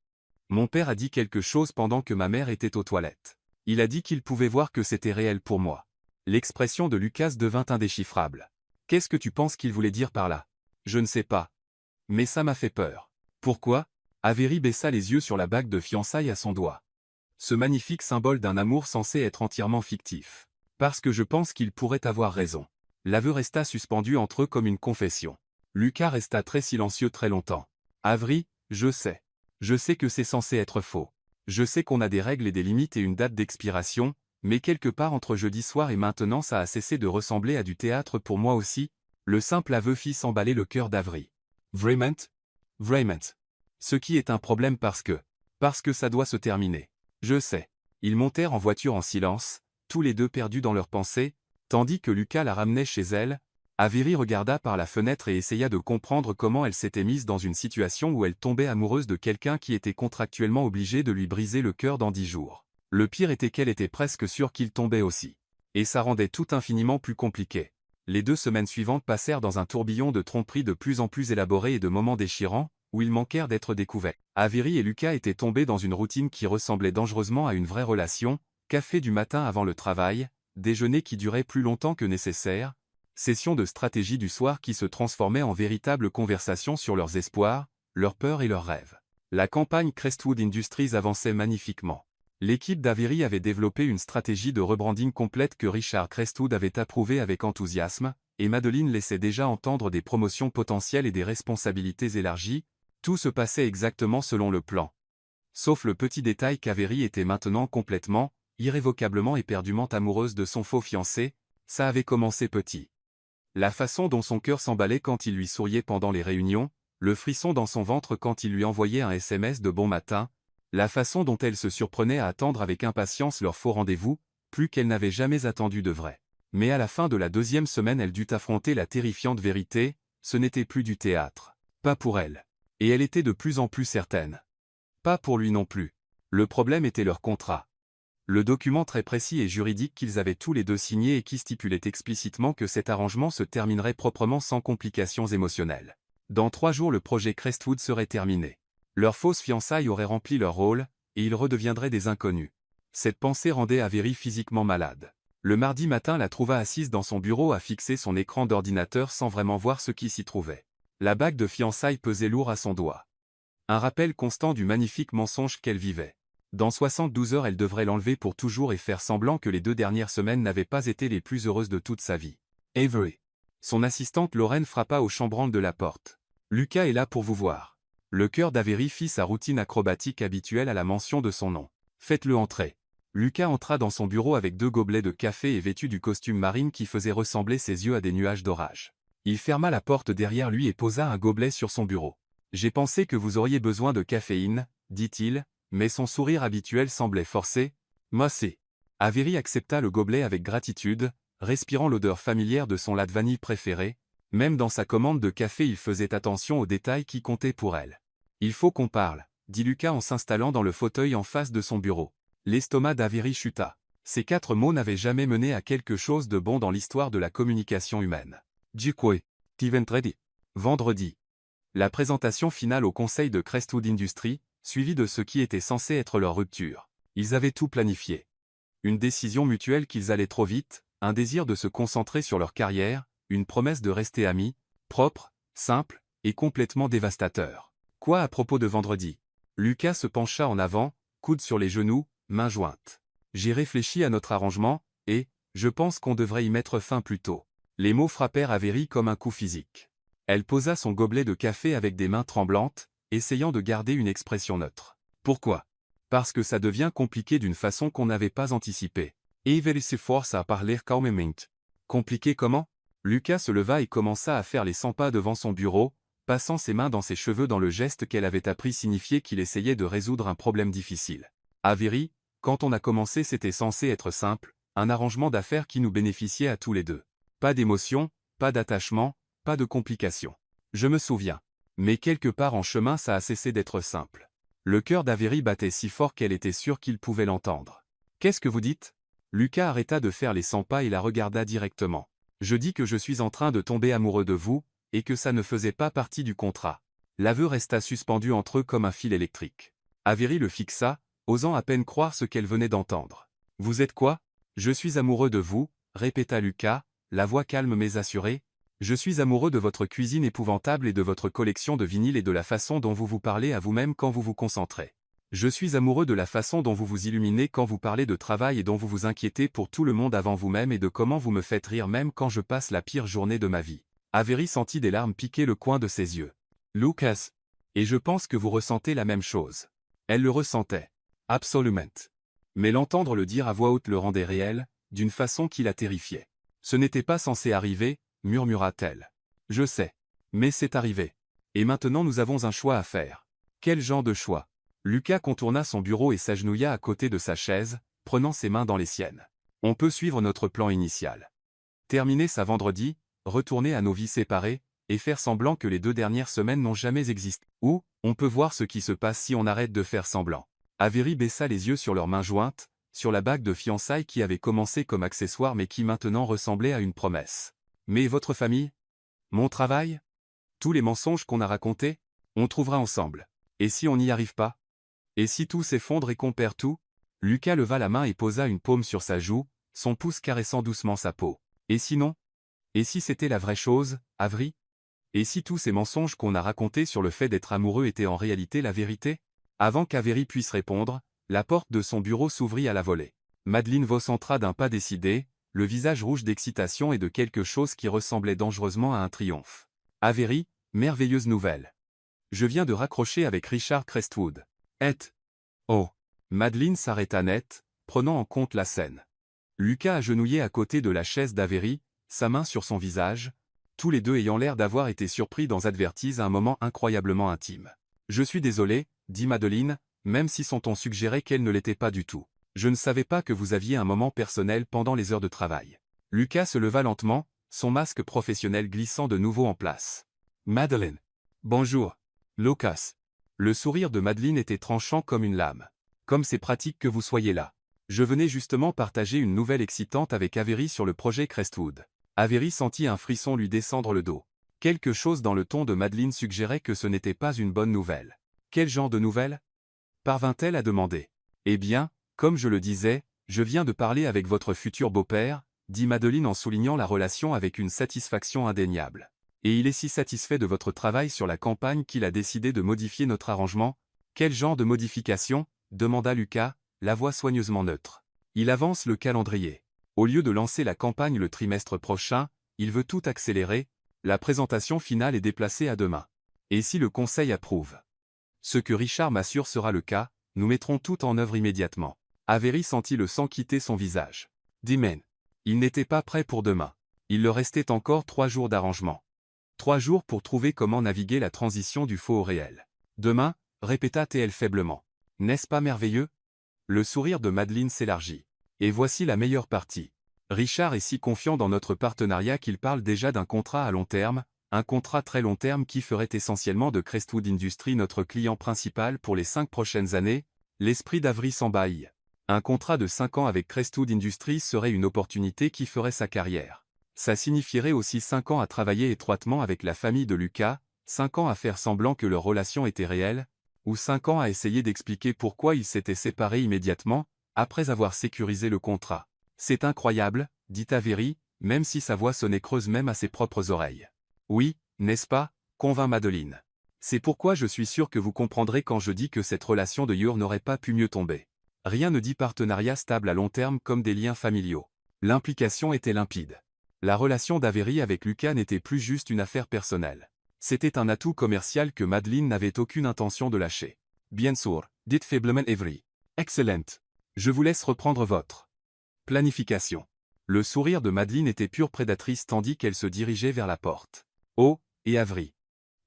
Speaker 1: Mon père a dit quelque chose pendant que ma mère était aux toilettes. Il a dit qu'il pouvait voir que c'était réel pour moi. » L'expression de Lucas devint indéchiffrable. « Qu'est-ce que tu penses qu'il voulait dire par là? Je ne sais pas. Mais ça m'a fait peur. » Pourquoi? Avery baissa les yeux sur la bague de fiançailles à son doigt. Ce magnifique symbole d'un amour censé être entièrement fictif. Parce que je pense qu'il pourrait avoir raison. L'aveu resta suspendu entre eux comme une confession. Lucas resta très silencieux très longtemps. Avery, je sais. Je sais que c'est censé être faux. Je sais qu'on a des règles et des limites et une date d'expiration, mais quelque part entre jeudi soir et maintenant ça a cessé de ressembler à du théâtre pour moi aussi. Le simple aveu fit s'emballer le cœur d'Avery. Vraiment? Vraiment. Ce qui est un problème parce que ça doit se terminer. Je sais. Ils montèrent en voiture en silence, tous les deux perdus dans leurs pensées, tandis que Lucas la ramenait chez elle. Avery regarda par la fenêtre et essaya de comprendre comment elle s'était mise dans une situation où elle tombait amoureuse de quelqu'un qui était contractuellement obligé de lui briser le cœur dans 10 jours. Le pire était qu'elle était presque sûre qu'il tombait aussi. Et ça rendait tout infiniment plus compliqué. Les 2 semaines suivantes passèrent dans un tourbillon de tromperies de plus en plus élaboré et de moments déchirants, où ils manquèrent d'être découverts. Avery et Lucas étaient tombés dans une routine qui ressemblait dangereusement à une vraie relation, café du matin avant le travail, déjeuner qui durait plus longtemps que nécessaire, session de stratégie du soir qui se transformait en véritable conversation sur leurs espoirs, leurs peurs et leurs rêves. La campagne Crestwood Industries avançait magnifiquement. L'équipe d'Avery avait développé une stratégie de rebranding complète que Richard Crestwood avait approuvée avec enthousiasme, et Madeline laissait déjà entendre des promotions potentielles et des responsabilités élargies. Tout se passait exactement selon le plan. Sauf le petit détail qu'Avery était maintenant complètement, irrévocablement éperdument amoureuse de son faux fiancé. Ça avait commencé petit. La façon dont son cœur s'emballait quand il lui souriait pendant les réunions, le frisson dans son ventre quand il lui envoyait un SMS de bon matin, la façon dont elle se surprenait à attendre avec impatience leur faux rendez-vous, plus qu'elle n'avait jamais attendu de vrai. Mais à la fin de la 2e semaine elle dut affronter la terrifiante vérité, ce n'était plus du théâtre. Pas pour elle. Et elle était de plus en plus certaine. Pas pour lui non plus. Le problème était leur contrat. Le document très précis et juridique qu'ils avaient tous les deux signé et qui stipulait explicitement que cet arrangement se terminerait proprement sans complications émotionnelles. Dans 3 jours le projet Crestwood serait terminé. Leurs fausses fiançailles auraient rempli leur rôle, et ils redeviendraient des inconnus. Cette pensée rendait Avery physiquement malade. Le mardi matin la trouva assise dans son bureau à fixer son écran d'ordinateur sans vraiment voir ce qui s'y trouvait. La bague de fiançailles pesait lourd à son doigt. Un rappel constant du magnifique mensonge qu'elle vivait. Dans 72 heures elle devrait l'enlever pour toujours et faire semblant que les 2 dernières semaines n'avaient pas été les plus heureuses de toute sa vie. Avery. Son assistante Lorraine frappa au chambranle de la porte. Lucas est là pour vous voir. Le cœur d'Avery fit sa routine acrobatique habituelle à la mention de son nom. Faites-le entrer. Lucas entra dans son bureau avec 2 gobelets de café et vêtu du costume marine qui faisait ressembler ses yeux à des nuages d'orage. Il ferma la porte derrière lui et posa un gobelet sur son bureau. « J'ai pensé que vous auriez besoin de caféine, » dit-il, mais son sourire habituel semblait forcé. « Moi c'est. » Avery accepta le gobelet avec gratitude, respirant l'odeur familière de son lait de vanille préféré. Même dans sa commande de café il faisait attention aux détails qui comptaient pour elle. « Il faut qu'on parle, » dit Lucas en s'installant dans le fauteuil en face de son bureau. L'estomac d'Avery chuta. Ces 4 mots n'avaient jamais mené à quelque chose de bon dans l'histoire de la communication humaine. Vendredi. La présentation finale au conseil de Crestwood Industries, suivie de ce qui était censé être leur rupture. Ils avaient tout planifié. Une décision mutuelle qu'ils allaient trop vite, un désir de se concentrer sur leur carrière, une promesse de rester amis, propre, simple, et complètement dévastateur. Quoi à propos de vendredi? Lucas se pencha en avant, coude sur les genoux, mains jointes. J'ai réfléchi à notre arrangement, Et, je pense qu'on devrait y mettre fin plus tôt. Les mots frappèrent Avery comme un coup physique. Elle posa son gobelet de café avec des mains tremblantes, essayant de garder une expression neutre. Pourquoi? Parce que ça devient compliqué d'une façon qu'on n'avait pas anticipée. Avery se force à parler calmement. Compliqué comment? Lucas se leva et commença à faire les 100 pas devant son bureau, passant ses mains dans ses cheveux dans le geste qu'elle avait appris signifiait qu'il essayait de résoudre un problème difficile. Avery, quand on a commencé c'était censé être simple, un arrangement d'affaires qui nous bénéficiait à tous les deux. Pas d'émotion, pas d'attachement, pas de complications. Je me souviens. Mais quelque part en chemin ça a cessé d'être simple. Le cœur d'Avery battait si fort qu'elle était sûre qu'il pouvait l'entendre. Qu'est-ce que vous dites? Lucas arrêta de faire les 100 pas et la regarda directement. Je dis que je suis en train de tomber amoureux de vous, et que ça ne faisait pas partie du contrat. L'aveu resta suspendu entre eux comme un fil électrique. Avery le fixa, osant à peine croire ce qu'elle venait d'entendre. Vous êtes quoi? Je suis amoureux de vous, répéta Lucas, la voix calme mais assurée. Je suis amoureux de votre cuisine épouvantable et de votre collection de vinyles et de la façon dont vous vous parlez à vous-même quand vous vous concentrez. Je suis amoureux de la façon dont vous vous illuminez quand vous parlez de travail et dont vous vous inquiétez pour tout le monde avant vous-même et de comment vous me faites rire même quand je passe la pire journée de ma vie. Avery sentit des larmes piquer le coin de ses yeux. Lucas. Et je pense que vous ressentez la même chose. Elle le ressentait. Absolument. Mais l'entendre le dire à voix haute le rendait réel, d'une façon qui la terrifiait. Ce n'était pas censé arriver, murmura-t-elle. Je sais. Mais c'est arrivé. Et maintenant nous avons un choix à faire. Quel genre de choix? Lucas contourna son bureau et s'agenouilla à côté de sa chaise, prenant ses mains dans les siennes. On peut suivre notre plan initial. Terminer ça vendredi, retourner à nos vies séparées, et faire semblant que les 2 dernières semaines n'ont jamais existé. Ou, on peut voir ce qui se passe si on arrête de faire semblant. Avery baissa les yeux sur leurs mains jointes, sur la bague de fiançailles qui avait commencé comme accessoire mais qui maintenant ressemblait à une promesse. Mais votre famille? Mon travail? Tous les mensonges qu'on a racontés? On trouvera ensemble. Et si on n'y arrive pas? Et si tout s'effondre et qu'on perd tout? Lucas leva la main et posa une paume sur sa joue, son pouce caressant doucement sa peau. Et sinon? Et si c'était la vraie chose, Avery? Et si tous ces mensonges qu'on a racontés sur le fait d'être amoureux étaient en réalité la vérité? Avant qu'Avery puisse répondre, la porte de son bureau s'ouvrit à la volée. Madeleine Voss entra d'un pas décidé, le visage rouge d'excitation et de quelque chose qui ressemblait dangereusement à un triomphe. Avery, merveilleuse nouvelle. Je viens de raccrocher avec Richard Crestwood. Oh. Madeleine s'arrêta net, prenant en compte la scène. Lucas agenouillé à côté de la chaise d'Avery, sa main sur son visage, tous les deux ayant l'air d'avoir été surpris dans Advertise à un moment incroyablement intime. Je suis désolé, dit Madeleine, même si son ton suggérait qu'elle ne l'était pas du tout. Je ne savais pas que vous aviez un moment personnel pendant les heures de travail. Lucas se leva lentement, son masque professionnel glissant de nouveau en place. Madeleine. Bonjour. Lucas. Le sourire de Madeleine était tranchant comme une lame. Comme c'est pratique que vous soyez là. Je venais justement partager une nouvelle excitante avec Avery sur le projet Crestwood. Avery sentit un frisson lui descendre le dos. Quelque chose dans le ton de Madeleine suggérait que ce n'était pas une bonne nouvelle. Quel genre de nouvelle? Parvint-elle à demander. Eh bien, comme je le disais, je viens de parler avec votre futur beau-père, dit Madeleine en soulignant la relation avec une satisfaction indéniable. Et il est si satisfait de votre travail sur la campagne qu'il a décidé de modifier notre arrangement. Quel genre de modification? Demanda Lucas, la voix soigneusement neutre. Il avance le calendrier. Au lieu de lancer la campagne le trimestre prochain, il veut tout accélérer, la présentation finale est déplacée à demain. Et si le Conseil approuve? Ce que Richard m'assure sera le cas, nous mettrons tout en œuvre immédiatement. Avery sentit le sang quitter son visage. Dimen. Il n'était pas prêt pour demain. Il leur restait encore 3 jours d'arrangement. 3 jours pour trouver comment naviguer la transition du faux au réel. Demain, répéta-t-elle faiblement. N'est-ce pas merveilleux? Le sourire de Madeleine s'élargit. Et voici la meilleure partie. Richard est si confiant dans notre partenariat qu'il parle déjà d'un contrat à long terme, un contrat très long terme qui ferait essentiellement de Crestwood Industries notre client principal pour les 5 prochaines années. L'esprit d'Avery s'embâillit. Un contrat de 5 ans avec Crestwood Industries serait une opportunité qui ferait sa carrière. Ça signifierait aussi 5 ans à travailler étroitement avec la famille de Lucas, 5 ans à faire semblant que leur relation était réelle, ou 5 ans à essayer d'expliquer pourquoi ils s'étaient séparés immédiatement, après avoir sécurisé le contrat. C'est incroyable, dit Avery, même si sa voix sonnait creuse même à ses propres oreilles. Oui, n'est-ce pas, convint Madeleine. C'est pourquoi je suis sûr que vous comprendrez quand je dis que cette relation de Yor n'aurait pas pu mieux tomber. Rien ne dit partenariat stable à long terme comme des liens familiaux. L'implication était limpide. La relation d'Avery avec Lucas n'était plus juste une affaire personnelle. C'était un atout commercial que Madeleine n'avait aucune intention de lâcher. Bien sûr, dit faiblement Avery. Excellent. Je vous laisse reprendre votre planification. Le sourire de Madeleine était pure prédatrice tandis qu'elle se dirigeait vers la porte. Oh, et Avery.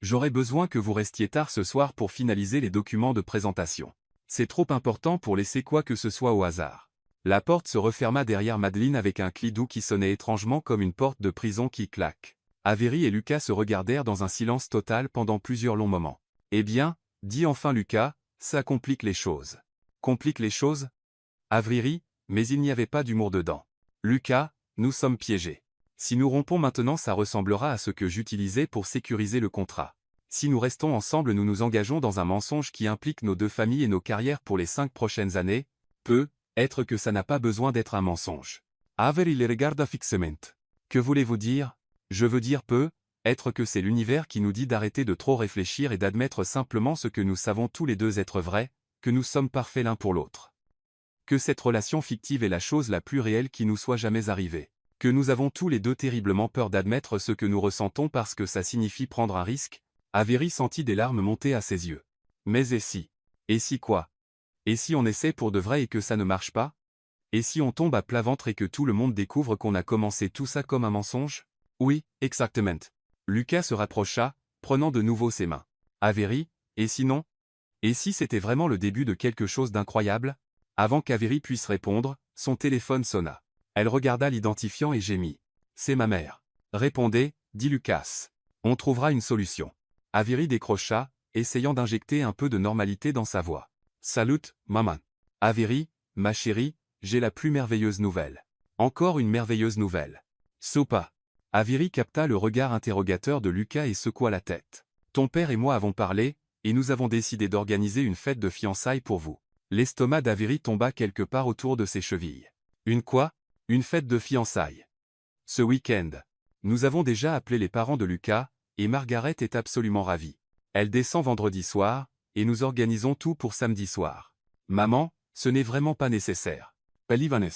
Speaker 1: J'aurais besoin que vous restiez tard ce soir pour finaliser les documents de présentation. C'est trop important pour laisser quoi que ce soit au hasard. La porte se referma derrière Madeleine avec un cli doux qui sonnait étrangement comme une porte de prison qui claque. Avery et Lucas se regardèrent dans un silence total pendant plusieurs longs moments. Eh bien, dit enfin Lucas, ça complique les choses. Complique les choses? Avery rit, mais il n'y avait pas d'humour dedans. Lucas, nous sommes piégés. Si nous rompons maintenant, ça ressemblera à ce que j'utilisais pour sécuriser le contrat. Si nous restons ensemble, nous nous engageons dans un mensonge qui implique nos deux familles et nos carrières pour les 5 prochaines années. Peut-être que ça n'a pas besoin d'être un mensonge. Avery les regarda fixement. Que voulez-vous dire? Je veux dire peut-être que c'est l'univers qui nous dit d'arrêter de trop réfléchir et d'admettre simplement ce que nous savons tous les deux être vrai, que nous sommes parfaits l'un pour l'autre. Que cette relation fictive est la chose la plus réelle qui nous soit jamais arrivée. Que nous avons tous les deux terriblement peur d'admettre ce que nous ressentons parce que ça signifie prendre un risque. Avery sentit des larmes monter à ses yeux. Mais et si? Et si quoi? Et si on essaie pour de vrai et que ça ne marche pas? Et si on tombe à plat ventre et que tout le monde découvre qu'on a commencé tout ça comme un mensonge? Oui, exactement. Lucas se rapprocha, prenant de nouveau ses mains. Avery, et sinon? Et si c'était vraiment le début de quelque chose d'incroyable? Avant qu'Avery puisse répondre, son téléphone sonna. Elle regarda l'identifiant et gémit. C'est ma mère. Répondez, dit Lucas. On trouvera une solution. Avery décrocha, essayant d'injecter un peu de normalité dans sa voix. Salut, maman. Avery, ma chérie, j'ai la plus merveilleuse nouvelle. Encore une merveilleuse nouvelle. Sopa. Avery capta le regard interrogateur de Lucas et secoua la tête. Ton père et moi avons parlé, et nous avons décidé d'organiser une fête de fiançailles pour vous. L'estomac d'Avery tomba quelque part autour de ses chevilles. Une quoi? Une fête de fiançailles. Ce week-end. Nous avons déjà appelé les parents de Lucas, et Margaret est absolument ravie. Elle descend vendredi soir, et nous organisons tout pour samedi soir. Maman, ce n'est vraiment pas nécessaire. Palivanes.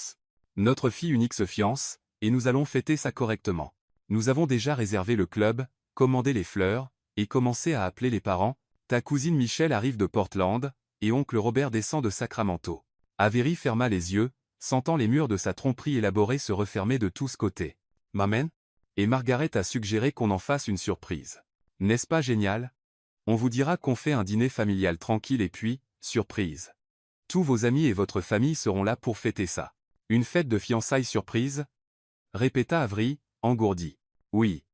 Speaker 1: Notre fille unique se fiance, et nous allons fêter ça correctement. Nous avons déjà réservé le club, commandé les fleurs, et commencé à appeler les parents. Ta cousine Michelle arrive de Portland, et oncle Robert descend de Sacramento. Avery ferma les yeux, sentant les murs de sa tromperie élaborée se refermer de tous côtés. Maman? Et Margaret a suggéré qu'on en fasse une surprise. N'est-ce pas génial? On vous dira qu'on fait un dîner familial tranquille et puis, surprise. Tous vos amis et votre famille seront là pour fêter ça. Une fête de fiançailles surprise? Répéta Avery, engourdi. Oui.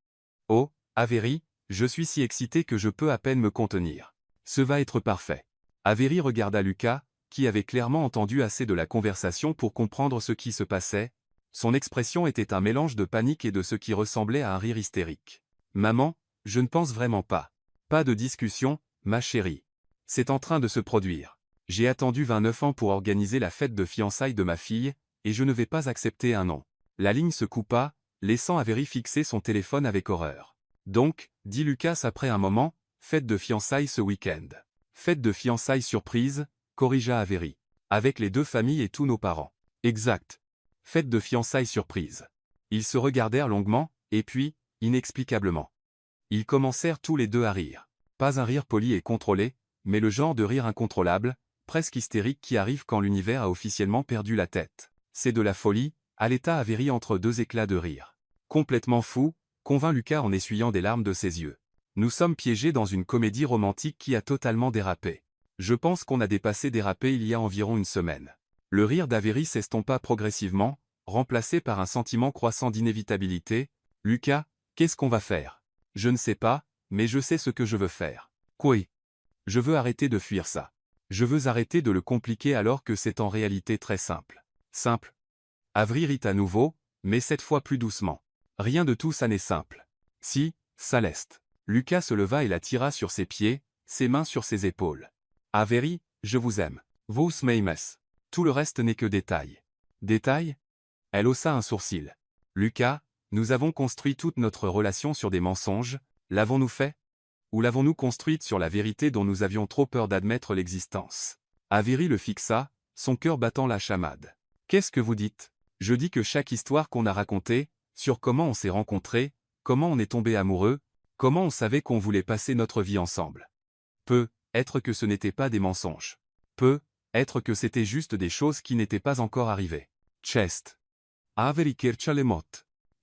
Speaker 1: Oh, Avery, je suis si excité que je peux à peine me contenir. Ce va être parfait. Avery regarda Lucas, qui avait clairement entendu assez de la conversation pour comprendre ce qui se passait. Son expression était un mélange de panique et de ce qui ressemblait à un rire hystérique. Maman, je ne pense vraiment pas. Pas de discussion, ma chérie. C'est en train de se produire. J'ai attendu 29 ans pour organiser la fête de fiançailles de ma fille, et je ne vais pas accepter un non. La ligne se coupa, laissant Avery fixer son téléphone avec horreur. Donc, dit Lucas après un moment, fête de fiançailles ce week-end. Fête de fiançailles surprise, corrigea Avery. Avec les deux familles et tous nos parents. Exact. Fête de fiançailles surprise. Ils se regardèrent longuement, et puis, inexplicablement. Ils commencèrent tous les deux à rire. Pas un rire poli et contrôlé, mais le genre de rire incontrôlable, presque hystérique qui arrive quand l'univers a officiellement perdu la tête. C'est de la folie, haleta Avery entre deux éclats de rire. Complètement fou, convint Lucas en essuyant des larmes de ses yeux. Nous sommes piégés dans une comédie romantique qui a totalement dérapé. Je pense qu'on a dérapé il y a environ une semaine. Le rire d'Avery s'estompa progressivement, remplacé par un sentiment croissant d'inévitabilité. Lucas, qu'est-ce qu'on va faire? Je ne sais pas, mais je sais ce que je veux faire. Quoi? Je veux arrêter de fuir ça. Je veux arrêter de le compliquer alors que c'est en réalité très simple. Simple? Avery rit à nouveau, mais cette fois plus doucement. Rien de tout ça n'est simple. Si, ça l'est. Lucas se leva et la tira sur ses pieds, ses mains sur ses épaules. Avery, je vous aime. Vous m'aimez. Tout le reste n'est que détail. Détail? Elle haussa un sourcil. Lucas, nous avons construit toute notre relation sur des mensonges, l'avons-nous fait? Ou l'avons-nous construite sur la vérité dont nous avions trop peur d'admettre l'existence? Avery le fixa, son cœur battant la chamade. Qu'est-ce que vous dites? Je dis que chaque histoire qu'on a racontée, sur comment on s'est rencontrés, comment on est tombé amoureux, comment on savait qu'on voulait passer notre vie ensemble. Peut être que ce n'était pas des mensonges. Peut être que c'était juste des choses qui n'étaient pas encore arrivées. Chest. Averi Kirchalemot.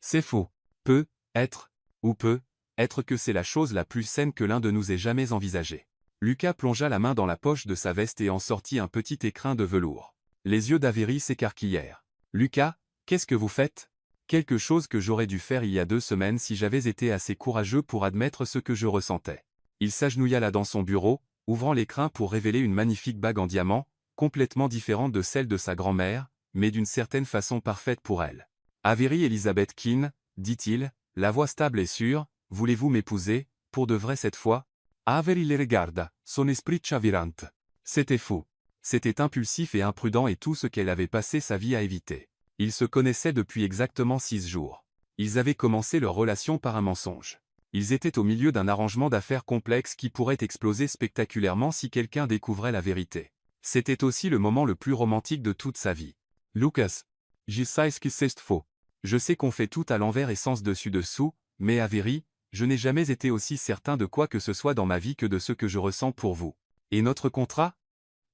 Speaker 1: C'est faux. Peut être, ou peut être que c'est la chose la plus saine que l'un de nous ait jamais envisagée. Lucas plongea la main dans la poche de sa veste et en sortit un petit écrin de velours. Les yeux d'Averi s'écarquillèrent. Lucas, qu'est-ce que vous faites? Quelque chose que j'aurais dû faire il y a 2 semaines si j'avais été assez courageux pour admettre ce que je ressentais. Il s'agenouilla là dans son bureau, ouvrant l'écrin pour révéler une magnifique bague en diamant, complètement différente de celle de sa grand-mère, mais d'une certaine façon parfaite pour elle. Avery Elizabeth Keane, dit-il, la voix stable et sûre, voulez-vous m'épouser, pour de vrai cette fois? Avery les regarda, son esprit chavirante. C'était fou. C'était impulsif et imprudent et tout ce qu'elle avait passé sa vie à éviter. Ils se connaissaient depuis exactement 6 jours. Ils avaient commencé leur relation par un mensonge. Ils étaient au milieu d'un arrangement d'affaires complexe qui pourrait exploser spectaculairement si quelqu'un découvrait la vérité. C'était aussi le moment le plus romantique de toute sa vie. Lucas. Je sais ce que c'est faux. Je sais qu'on fait tout à l'envers et sens dessus-dessous, mais Avery, je n'ai jamais été aussi certain de quoi que ce soit dans ma vie que de ce que je ressens pour vous. Et notre contrat?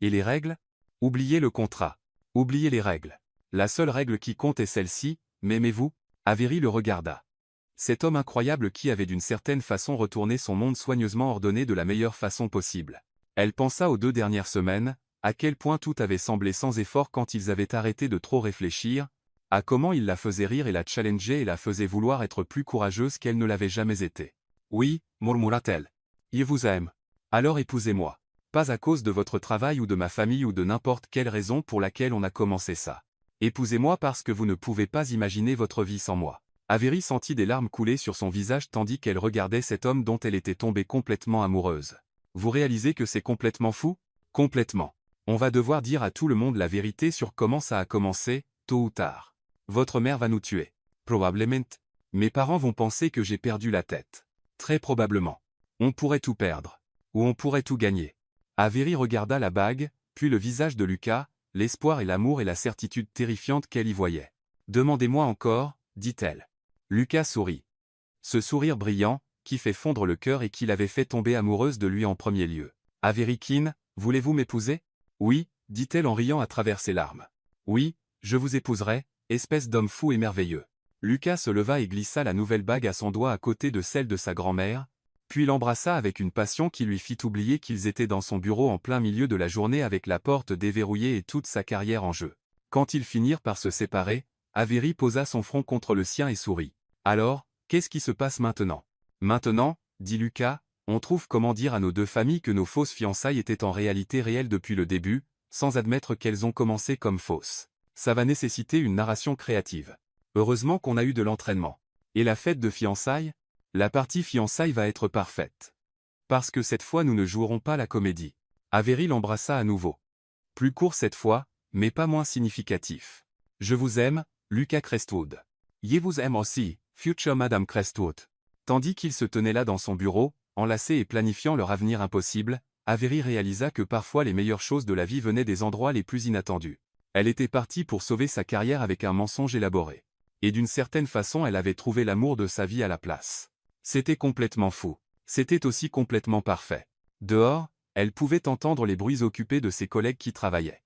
Speaker 1: Et les règles? Oubliez le contrat. Oubliez les règles. La seule règle qui compte est celle-ci, m'aimez-vous? Avery le regarda. Cet homme incroyable qui avait d'une certaine façon retourné son monde soigneusement ordonné de la meilleure façon possible. Elle pensa aux 2 dernières semaines, à quel point tout avait semblé sans effort quand ils avaient arrêté de trop réfléchir, à comment il la faisait rire et la challengeait et la faisait vouloir être plus courageuse qu'elle ne l'avait jamais été. Oui, murmura-t-elle. Je vous aime. Alors épousez-moi. Pas à cause de votre travail ou de ma famille ou de n'importe quelle raison pour laquelle on a commencé ça. Épousez-moi parce que vous ne pouvez pas imaginer votre vie sans moi. Avery sentit des larmes couler sur son visage tandis qu'elle regardait cet homme dont elle était tombée complètement amoureuse. Vous réalisez que c'est complètement fou? Complètement. On va devoir dire à tout le monde la vérité sur comment ça a commencé, tôt ou tard. Votre mère va nous tuer. Probablement. Mes parents vont penser que j'ai perdu la tête. Très probablement. On pourrait tout perdre. Ou on pourrait tout gagner. Avery regarda la bague, puis le visage de Lucas, l'espoir et l'amour et la certitude terrifiante qu'elle y voyait. Demandez-moi encore, dit-elle. Lucas sourit. Ce sourire brillant, qui fait fondre le cœur et qui l'avait fait tomber amoureuse de lui en premier lieu. Avery Keane, voulez-vous m'épouser? Oui, dit-elle en riant à travers ses larmes. Oui, je vous épouserai, espèce d'homme fou et merveilleux. Lucas se leva et glissa la nouvelle bague à son doigt à côté de celle de sa grand-mère, puis l'embrassa avec une passion qui lui fit oublier qu'ils étaient dans son bureau en plein milieu de la journée avec la porte déverrouillée et toute sa carrière en jeu. Quand ils finirent par se séparer, Avery posa son front contre le sien et sourit. Alors, qu'est-ce qui se passe maintenant? Maintenant, dit Lucas, on trouve comment dire à nos 2 familles que nos fausses fiançailles étaient en réalité réelles depuis le début, sans admettre qu'elles ont commencé comme fausses. Ça va nécessiter une narration créative. Heureusement qu'on a eu de l'entraînement. Et la fête de fiançailles? La partie fiançailles va être parfaite. Parce que cette fois nous ne jouerons pas la comédie. Avery l'embrassa à nouveau. Plus court cette fois, mais pas moins significatif. Je vous aime, Lucas Crestwood. Je vous aime aussi, future Madame Crestwood. Tandis qu'il se tenait là dans son bureau, enlacé et planifiant leur avenir impossible, Avery réalisa que parfois les meilleures choses de la vie venaient des endroits les plus inattendus. Elle était partie pour sauver sa carrière avec un mensonge élaboré. Et d'une certaine façon elle avait trouvé l'amour de sa vie à la place. C'était complètement fou. C'était aussi complètement parfait. Dehors, elle pouvait entendre les bruits occupés de ses collègues qui travaillaient.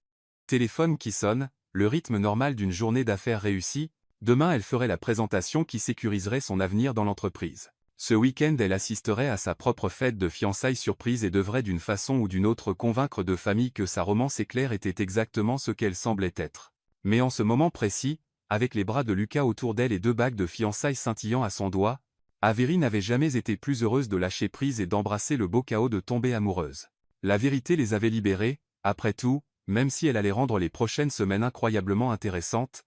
Speaker 1: Téléphone qui sonne, le rythme normal d'une journée d'affaires réussie, demain elle ferait la présentation qui sécuriserait son avenir dans l'entreprise. Ce week-end elle assisterait à sa propre fête de fiançailles surprise et devrait d'une façon ou d'une autre convaincre 2 familles que sa romance éclair était exactement ce qu'elle semblait être. Mais en ce moment précis, avec les bras de Lucas autour d'elle et 2 bagues de fiançailles scintillant à son doigt, Avery n'avait jamais été plus heureuse de lâcher prise et d'embrasser le beau chaos de tomber amoureuse. La vérité les avait libérés, après tout, même si elle allait rendre les prochaines semaines incroyablement intéressantes,